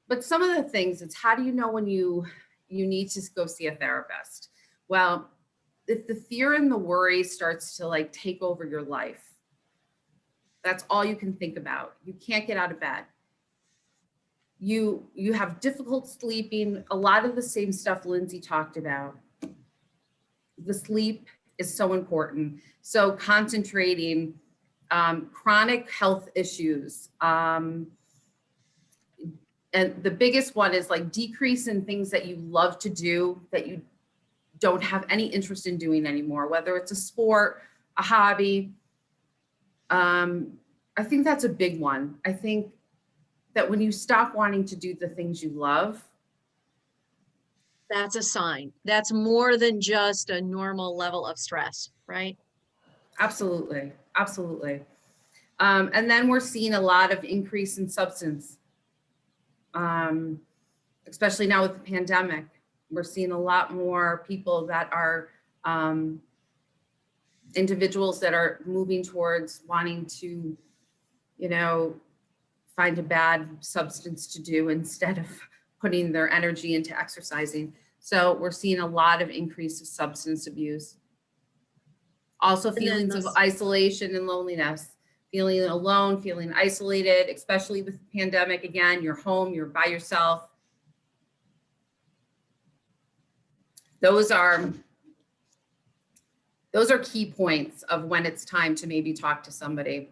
But some of the things, it's how do you know when you need to go see a therapist? Well, if the fear and the worry starts to take over your life, that's all you can think about. You can't get out of bed. You have difficult sleeping, a lot of the same stuff Lindsay talked about. The sleep is so important. So concentrating, chronic health issues. And the biggest one is decrease in things that you love to do that you don't have any interest in doing anymore, whether it's a sport, a hobby. I think that's a big one. I think that when you stop wanting to do the things you love, that's a sign. That's more than just a normal level of stress, right? Absolutely. Absolutely. And then we're seeing a lot of increase in substance, especially now with the pandemic. We're seeing a lot more people that are individuals that are moving towards wanting to, find a bad substance to do instead of putting their energy into exercising. So we're seeing a lot of increase of substance abuse. Also feelings of isolation and loneliness, feeling alone, feeling isolated, especially with the pandemic. Again, you're home, you're by yourself. Those are key points of when it's time to maybe talk to somebody.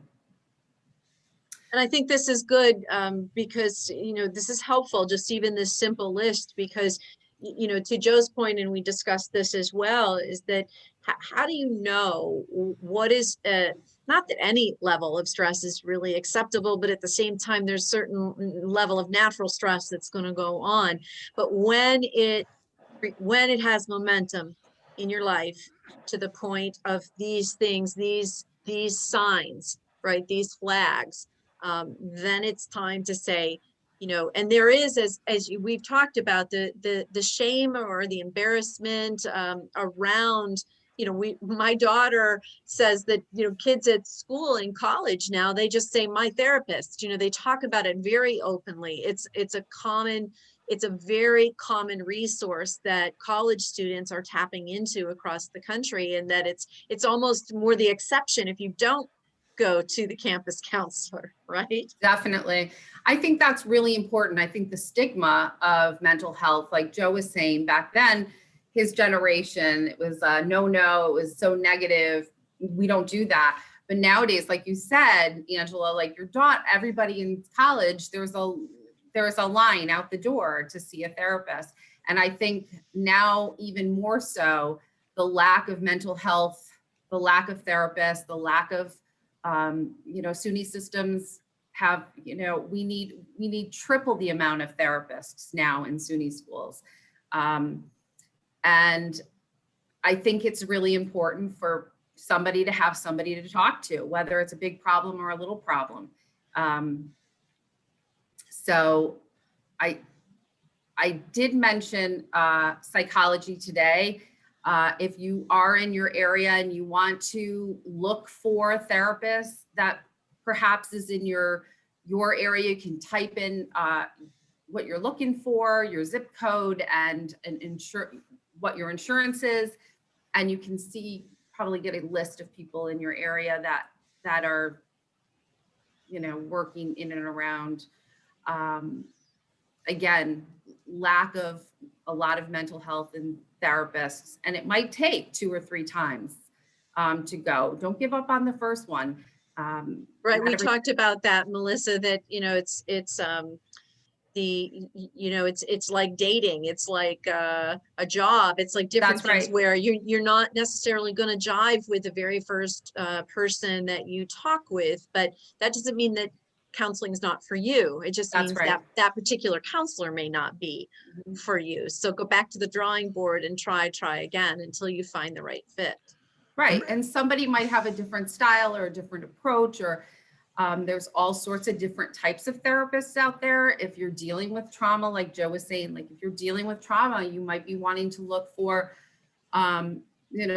And I think this is good because, this is helpful, just even this simple list, because, to Joe's point, and we discussed this as well, is that how do you know what is, not that any level of stress is really acceptable, but at the same time, there's certain level of natural stress that's going to go on. But when it has momentum in your life to the point of these things, these signs, right, these flags, then it's time to say, you know, and there is, we've talked about, the shame or the embarrassment around, you know, my daughter says that, you know, kids at school in college now, they just say my therapist, you know, they talk about it very openly. It's a very common resource that college students are tapping into across the country, and that it's almost more the exception if you don't go to the campus counselor, right? Definitely. I think that's really important. I think the stigma of mental health, like Joe was saying, back then, his generation, it was no, it was so negative. We don't do that. But nowadays, like you said, Angela, like your daughter, everybody in college, there's a line out the door to see a therapist. And I think now even more so, the lack of mental health, the lack of therapists, the lack of, SUNY systems have, we need triple the amount of therapists now in SUNY schools. And I think it's really important for somebody to have somebody to talk to, whether it's a big problem or a little problem. So I did mention psychology today. If you are in your area and you want to look for a therapist that perhaps is in your area, you can type in what you're looking for, your zip code, and what your insurance is, and you can probably get a list of people in your area that are, working in and around. Again, lack of a lot of mental health and therapists, and it might take 2 or 3 times to go. Don't give up on the first one. Right. We talked about that, Melissa, that, it's like dating. It's like a job. It's like different things where you're not necessarily going to jive with the very first person that you talk with, but that doesn't mean that counseling is not for you. It just means that particular counselor may not be for you. So go back to the drawing board and try again until you find the right fit. Right. And somebody might have a different style or a different approach, or there's all sorts of different types of therapists out there. If you're dealing with trauma, like Joe was saying, like if you're dealing with trauma, you might be wanting to look for,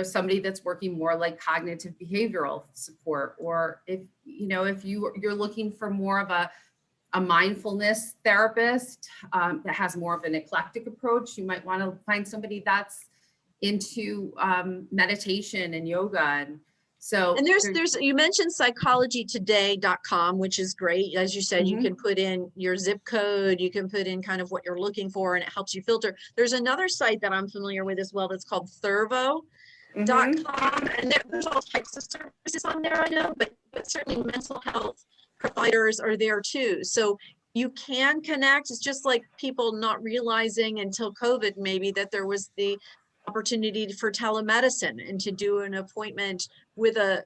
somebody that's working more like cognitive behavioral support, or if you're looking for more of a mindfulness therapist that has more of an eclectic approach, you might want to find somebody that's into meditation and yoga. And so, and there's you mentioned psychologytoday.com, which is great. As you said, you can put in your zip code, you can put in kind of what you're looking for, and it helps you filter. There's another site that I'm familiar with as well that's called Thurvo.com, and there's all types of services on there, I know, but certainly mental health providers are there too. So you can connect. It's just like people not realizing until COVID maybe that there was the opportunity for telemedicine and to do an appointment with a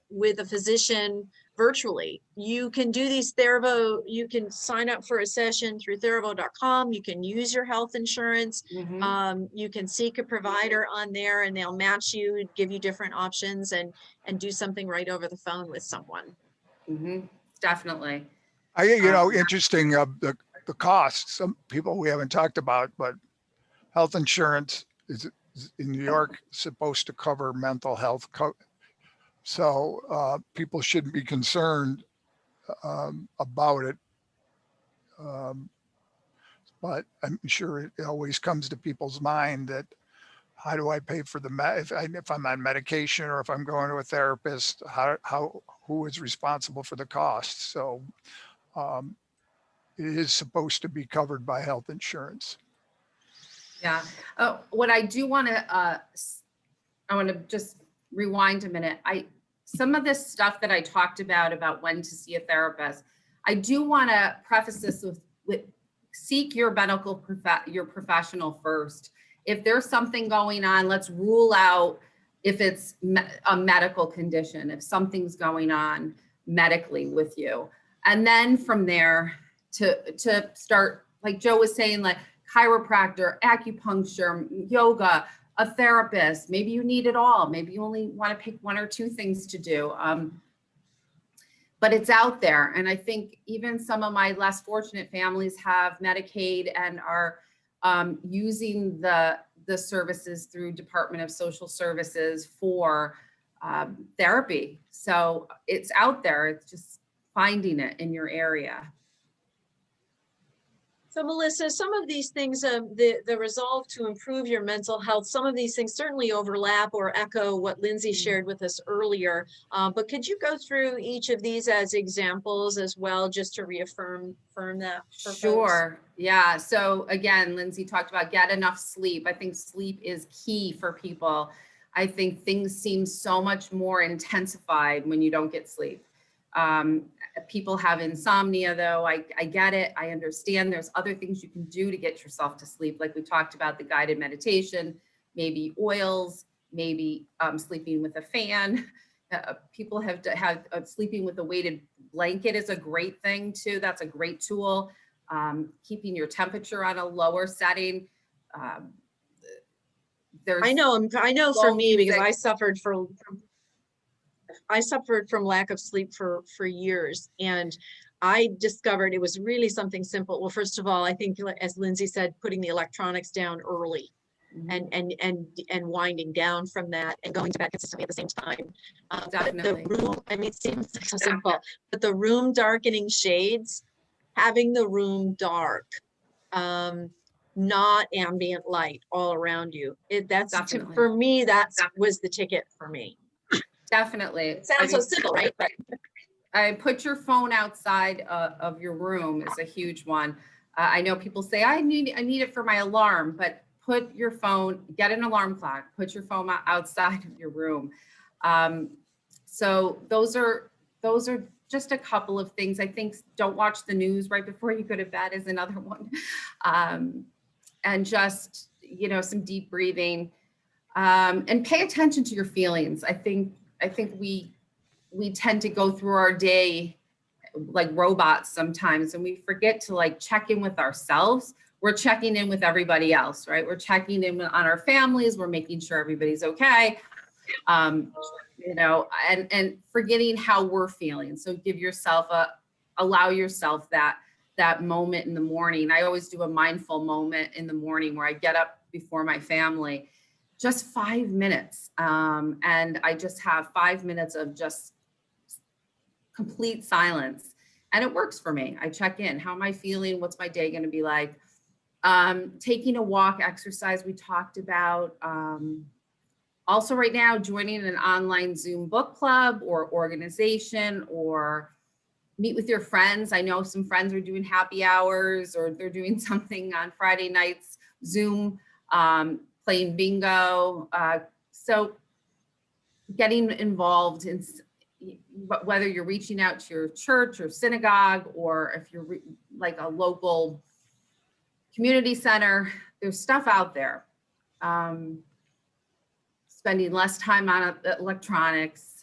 physician virtually. You can do these Thurvo, you can sign up for a session through Thurvo.com. You can use your health insurance. You can seek a provider on there and they'll match you, give you different options, and do something right over the phone with someone. Definitely. Interesting, the costs. Some people we haven't talked about, but health insurance is in New York supposed to cover mental health. So people shouldn't be concerned about it. But I'm sure it always comes to people's mind that how do I pay for if I'm on medication or if I'm going to a therapist, who is responsible for the costs? So it is supposed to be covered by health insurance. Yeah. What I do want to, I want to just rewind a minute. Some of this stuff that I talked about when to see a therapist, I do want to preface this with seek your your professional first. If there's something going on, let's rule out if it's a medical condition, if something's going on medically with you. And then from there to start, like Joe was saying, like chiropractor, acupuncture, yoga, a therapist. Maybe you need it all. Maybe you only want to pick one or two things to do. But it's out there. And I think even some of my less fortunate families have Medicaid and are using the services through Department of Social Services for therapy. So it's out there. It's just finding it in your area. So Melissa, some of these things, the resolve to improve your mental health, some of these things certainly overlap or echo what Lindsay shared with us earlier. But could you go through each of these as examples as well, just to reaffirm that for Sure. Folks? Yeah. So again, Lindsay talked about get enough sleep. I think sleep is key for people. I think things seem so much more intensified when you don't get sleep. People have insomnia though. I get it. I understand there's other things you can do to get yourself to sleep. Like we talked about the guided meditation, maybe oils, maybe sleeping with a fan. People have sleeping with a weighted blanket is a great thing too. That's a great tool. Keeping your temperature on a lower setting. I know for me, because I suffered from lack of sleep for years, and I discovered it was really something simple. Well, first of all, I think, as Lindsay said, putting the electronics down early, and winding down from that and going to bed consistently at the same time. Definitely. The room, I mean, it seems so simple, but the room darkening shades, having the room dark, not ambient light all around you. For me, was the ticket for me. Definitely. It sounds so simple, right? But I put your phone outside of your room is a huge one. I know people say I need it for my alarm, but put your phone, get an alarm clock, put your phone outside of your room. So those are just a couple of things. I think don't watch the news right before you go to bed is another one. And just, some deep breathing, and pay attention to your feelings. I think we tend to go through our day like robots sometimes, and we forget to like check in with ourselves. We're checking in with everybody else, right? We're checking in on our families. We're making sure everybody's okay. And forgetting how we're feeling. So give yourself allow yourself that moment in the morning. I always do a mindful moment in the morning where I get up before my family, just 5 minutes. And I just have 5 minutes of just complete silence. And it works for me. I check in. How am I feeling? What's my day going to be like? Taking a walk, exercise we talked about. Also right now, joining an online Zoom book club or organization, or meet with your friends. I know some friends are doing happy hours, or they're doing something on Friday nights, Zoom, playing bingo. So getting involved in, whether you're reaching out to your church or synagogue, or if you're like a local community center, there's stuff out there. Spending less time on electronics,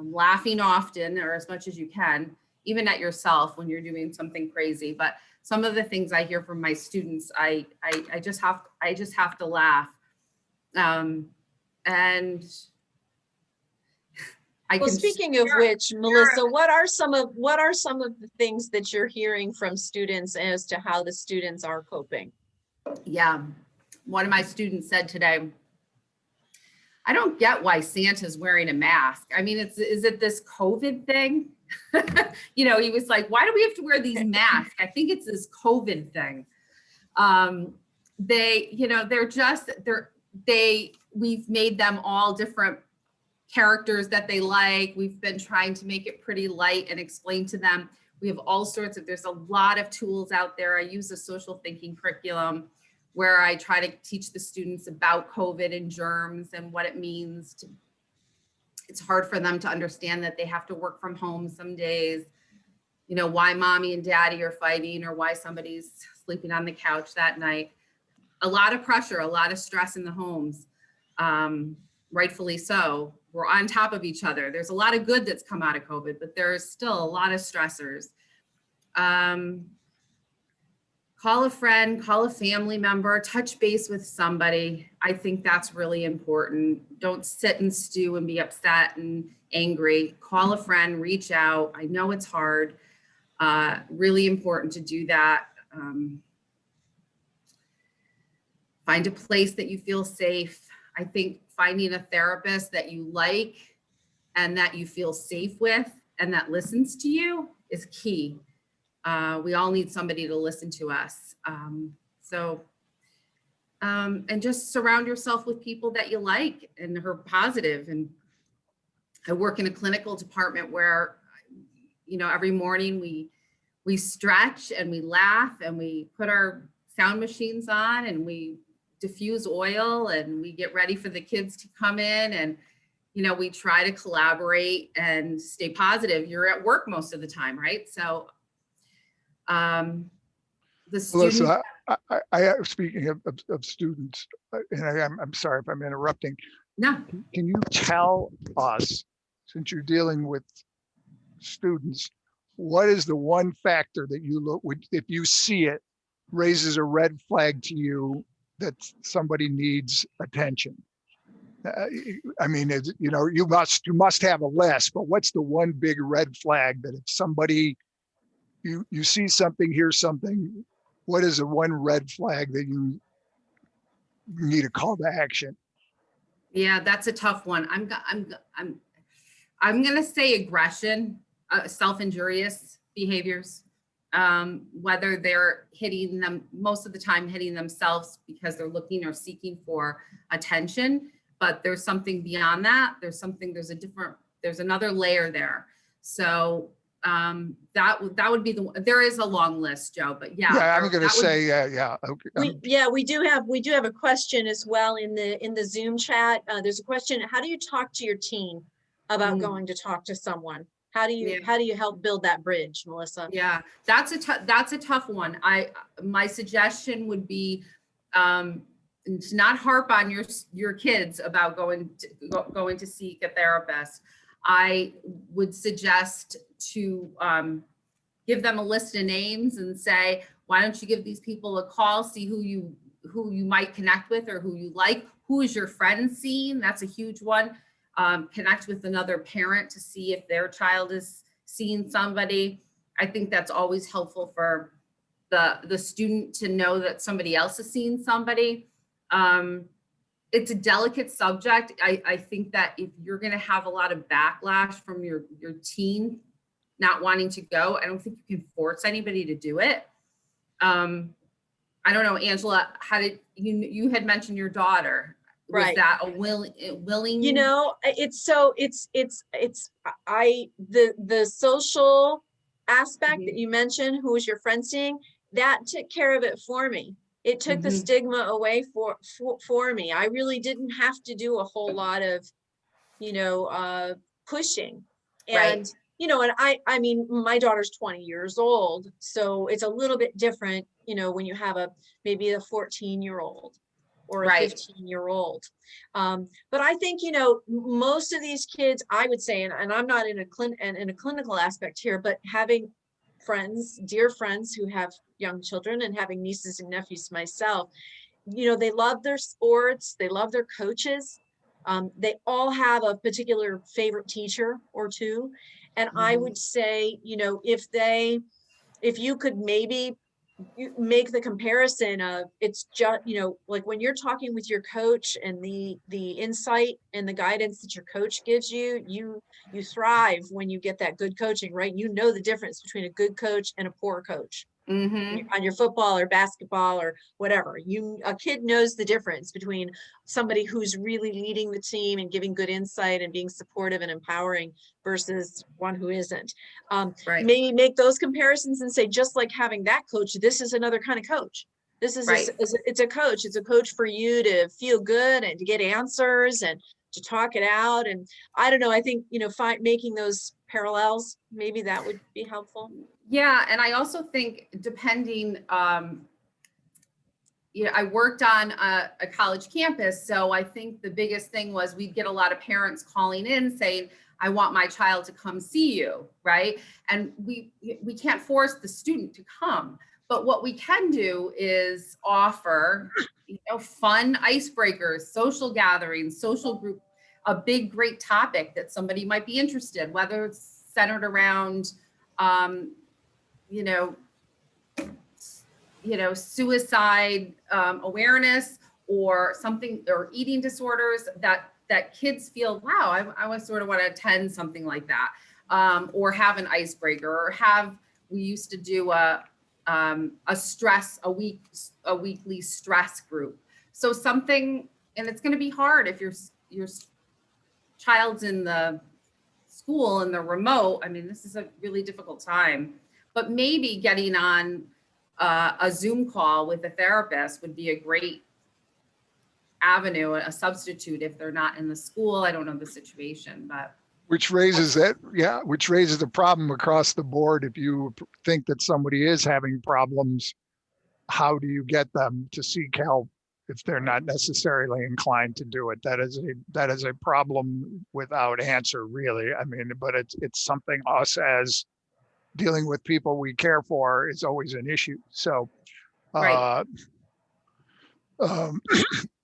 laughing often or as much as you can, even at yourself when you're doing something crazy. But some of the things I hear from my students, I just have to laugh. And speaking of which, Melissa, what are some of the things that you're hearing from students as to how the students are coping? Yeah, one of my students said today, I don't get why Santa's wearing a mask. I mean, is it this COVID thing? He was like, why do we have to wear these masks? I think it's this COVID thing. We've made them all different characters that they like. We've been trying to make it pretty light and explain to them. We have all sorts of, there's a lot of tools out there. I use a social thinking curriculum where I try to teach the students about COVID and germs and what it means. It's hard for them to understand that they have to work from home some days, why mommy and daddy are fighting, or why somebody's sleeping on the couch that night. A lot of pressure, a lot of stress in the homes. rightfully so. We're on top of each other. There's a lot of good that's come out of COVID, but there's still a lot of stressors. Call a friend, call a family member, touch base with somebody. I think that's really important. Don't sit and stew and be upset and angry. Call a friend, reach out. I know it's hard. Really important to do that. Find a place that you feel safe. I think finding a therapist that you like and that you feel safe with and that listens to you is key. We all need somebody to listen to us. And just surround yourself with people that you like and are positive. And I work in a clinical department where, every morning we stretch and we laugh and we put our sound machines on and we diffuse oil and we get ready for the kids to come in, and we try to collaborate and stay positive. You're at work most of the time, right? So the students. Melissa, I speaking of students, and I'm sorry if I'm interrupting. No. Can you tell us, since you're dealing with students, what is the one factor that you look, if you see it, raises a red flag to you that somebody needs attention? I mean, you must have a list, but what's the one big red flag that if somebody, you see something, hear something, what is the one red flag that you need a call to action? Yeah, that's a tough one. I'm gonna say aggression, self-injurious behaviors, whether they're hitting them, most of the time hitting themselves because they're looking or seeking for attention, but there's something beyond that. There's another layer there. So that would be there is a long list, Joe, but yeah. Yeah, I'm going to say, yeah. Okay. We do have a question as well in the Zoom chat. There's a question: how do you talk to your teen about going to talk to someone? How do you help build that bridge, Melissa? Yeah, that's a tough one. My suggestion would be to not harp on your kids about going to seek a therapist. I would suggest to give them a list of names and say, why don't you give these people a call, see who you might connect with or who you like, who is your friend seeing? That's a huge one. Connect with another parent to see if their child is seeing somebody. I think that's always helpful for the student to know that somebody else is seeing somebody. It's a delicate subject. I think that if you're going to have a lot of backlash from your teen not wanting to go, I don't think you can force anybody to do it. I don't know, Angela, how did you had mentioned your daughter? Right. Was that a willing? The social aspect that you mentioned, who was your friend seeing, that took care of it for me. It took the stigma away for me. I really didn't have to do a whole lot of, pushing. And, and I mean, my daughter's 20 years old, so it's a little bit different, when you have maybe a 14-year-old or a 15-year-old. But I think, most of these kids, I would say, and I'm not in a clinical aspect here, but having friends, dear friends who have young children and having nieces and nephews myself, they love their sports, they love their coaches. They all have a particular favorite teacher or two. And I would say, if you could maybe make the comparison of, it's just, like when you're talking with your coach and the insight and the guidance that your coach gives you, you thrive when you get that good coaching, right? The difference between a good coach and a poor coach. On your football or basketball or whatever. A kid knows the difference between somebody who's really leading the team and giving good insight and being supportive and empowering versus one who isn't. Maybe make those comparisons and say, just like having that coach, this is another kind of coach. This is it's a coach. It's a coach for you to feel good and to get answers and to talk it out. And I don't know, I think, making those parallels, maybe that would be helpful. Yeah, and I also think depending, I worked on a college campus. So I think the biggest thing was we'd get a lot of parents calling in saying, I want my child to come see you, right? And we can't force the student to come, but what we can do is offer, fun icebreakers, social gatherings, social group, a big, great topic that somebody might be interested, whether it's centered around, suicide awareness or something, or eating disorders that kids feel, wow, I would sort of want to attend something like that, or have an icebreaker, or we used to do a weekly stress group. So something, and it's going to be hard if your child's in the school and they're remote. I mean, this is a really difficult time, but maybe getting on a Zoom call with a therapist would be a great avenue, a substitute if they're not in the school. I don't know the situation, but. Which raises the problem across the board. If you think that somebody is having problems, how do you get them to seek help if they're not necessarily inclined to do it? That is a problem without answer, really. I mean, but it's something us as dealing with people we care for is always an issue. So, Right.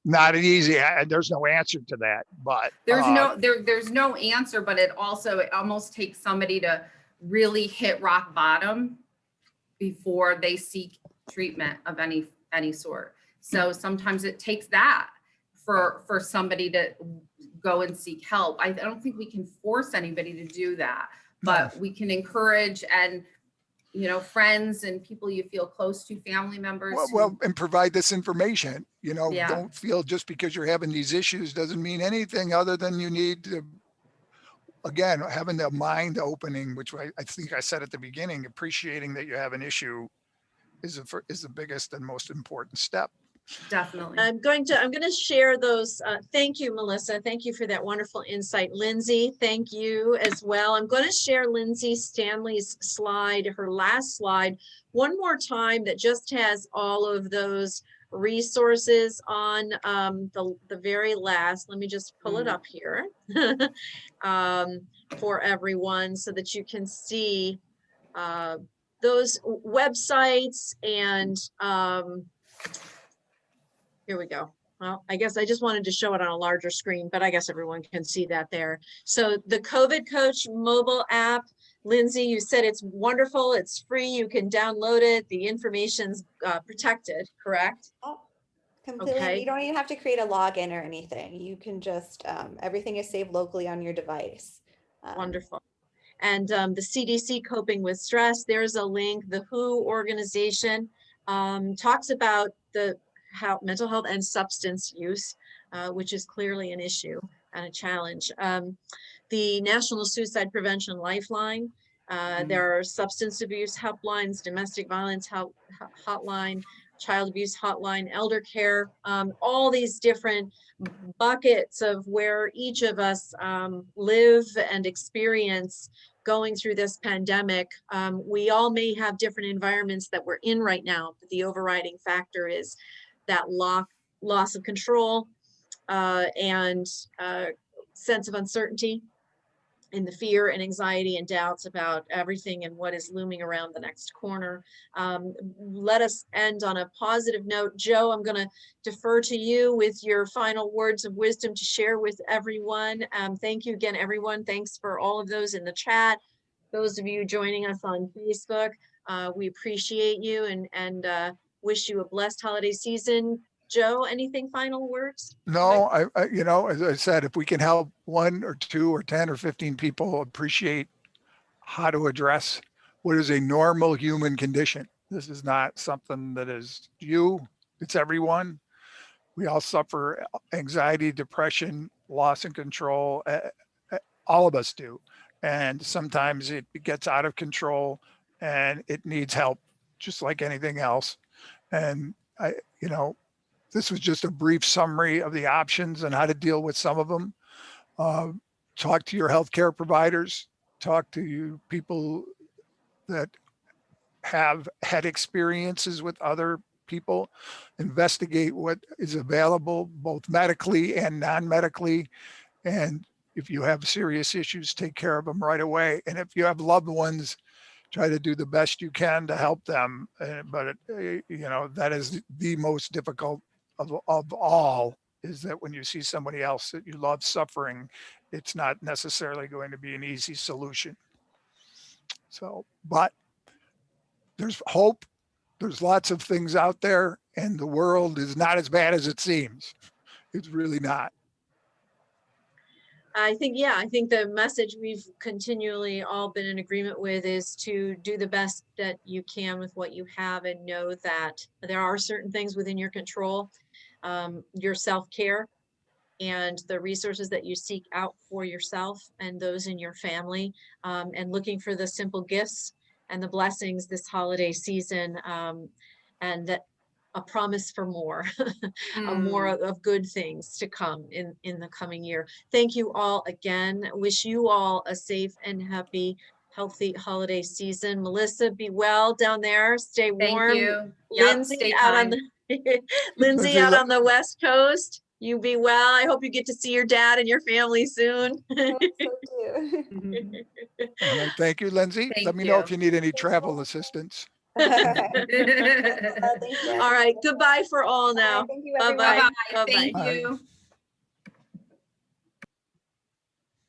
not easy. There's no answer to that, but There's no answer, but it almost takes somebody to really hit rock bottom before they seek treatment of any sort. So sometimes it takes that for somebody to go and seek help. I don't think we can force anybody to do that, but we can encourage, and friends and people you feel close to, family members. Well, and provide this information. Yeah. Don't feel just because you're having these issues doesn't mean anything other than you need to, again, having the mind opening, which I think I said at the beginning, appreciating that you have an issue is the biggest and most important step. Definitely. I'm going to share those. Thank you, Melissa. Thank you for that wonderful insight. Lindsay, thank you as well. I'm going to share Lindsay Stanley's slide, her last slide, one more time, that just has all of those resources on the very last. Let me just pull it up here for everyone so that you can see those websites. And here we go. Well, I guess I just wanted to show it on a larger screen, but I guess everyone can see that there. So the COVID Coach mobile app, Lindsay, you said it's wonderful. It's free. You can download it. The information's protected, correct? Oh, completely. Okay. You don't even have to create a login or anything. You can just, everything is saved locally on your device. Wonderful. And the CDC coping with stress, there's a link. The WHO organization talks about how mental health and substance use, which is clearly an issue and a challenge. The National Suicide Prevention Lifeline, there are substance abuse helplines, domestic violence hotline, child abuse hotline, elder care, all these different buckets of where each of us live and experience going through this pandemic. We all may have different environments that we're in right now, but the overriding factor is that loss of control and sense of uncertainty, and the fear and anxiety and doubts about everything and what is looming around the next corner. Let us end on a positive note. Joe, I'm going to defer to you with your final words of wisdom to share with everyone. Thank you again, everyone. Thanks for all of those in the chat. Those of you joining us on Facebook, we appreciate you and wish you a blessed holiday season. Joe, anything final words? No, as I said, if we can help 1 or 2 or 10 or 15 people appreciate how to address what is a normal human condition. This is not something that is it's everyone. We all suffer anxiety, depression, loss of control. All of us do. And sometimes it gets out of control and it needs help, just like anything else. And this was just a brief summary of the options and how to deal with some of them. Talk to your healthcare providers, talk to people that have had experiences with other people, investigate what is available, both medically and non-medically. And if you have serious issues, take care of them right away. And if you have loved ones, try to do the best you can to help them. But you know, that is the most difficult of all, is that when you see somebody else that you love suffering, it's not necessarily going to be an easy solution. So, but there's hope. There's lots of things out there, and the world is not as bad as it seems. It's really not. I think, yeah, I think the message we've continually all been in agreement with is to do the best that you can with what you have, and know that there are certain things within your control, your self-care and the resources that you seek out for yourself and those in your family, and looking for the simple gifts and the blessings this holiday season, and that a promise for more, more of good things to come in the coming year. Thank you all again. Wish you all a safe and happy, healthy holiday season. Melissa, be well down there. Stay Thank warm. you. Yep, Lindsay stay out on kind. the Lindsay out on the West Coast. You be well. I hope you get to see your dad and your family soon. I hope so too. All right. Thank you, Lindsay. Thank Let me know if you. you need any travel assistance. Thanks, Dad. All right. Goodbye for all now. Thank you, Bye-bye. everyone. Bye-bye. Thank Bye. you.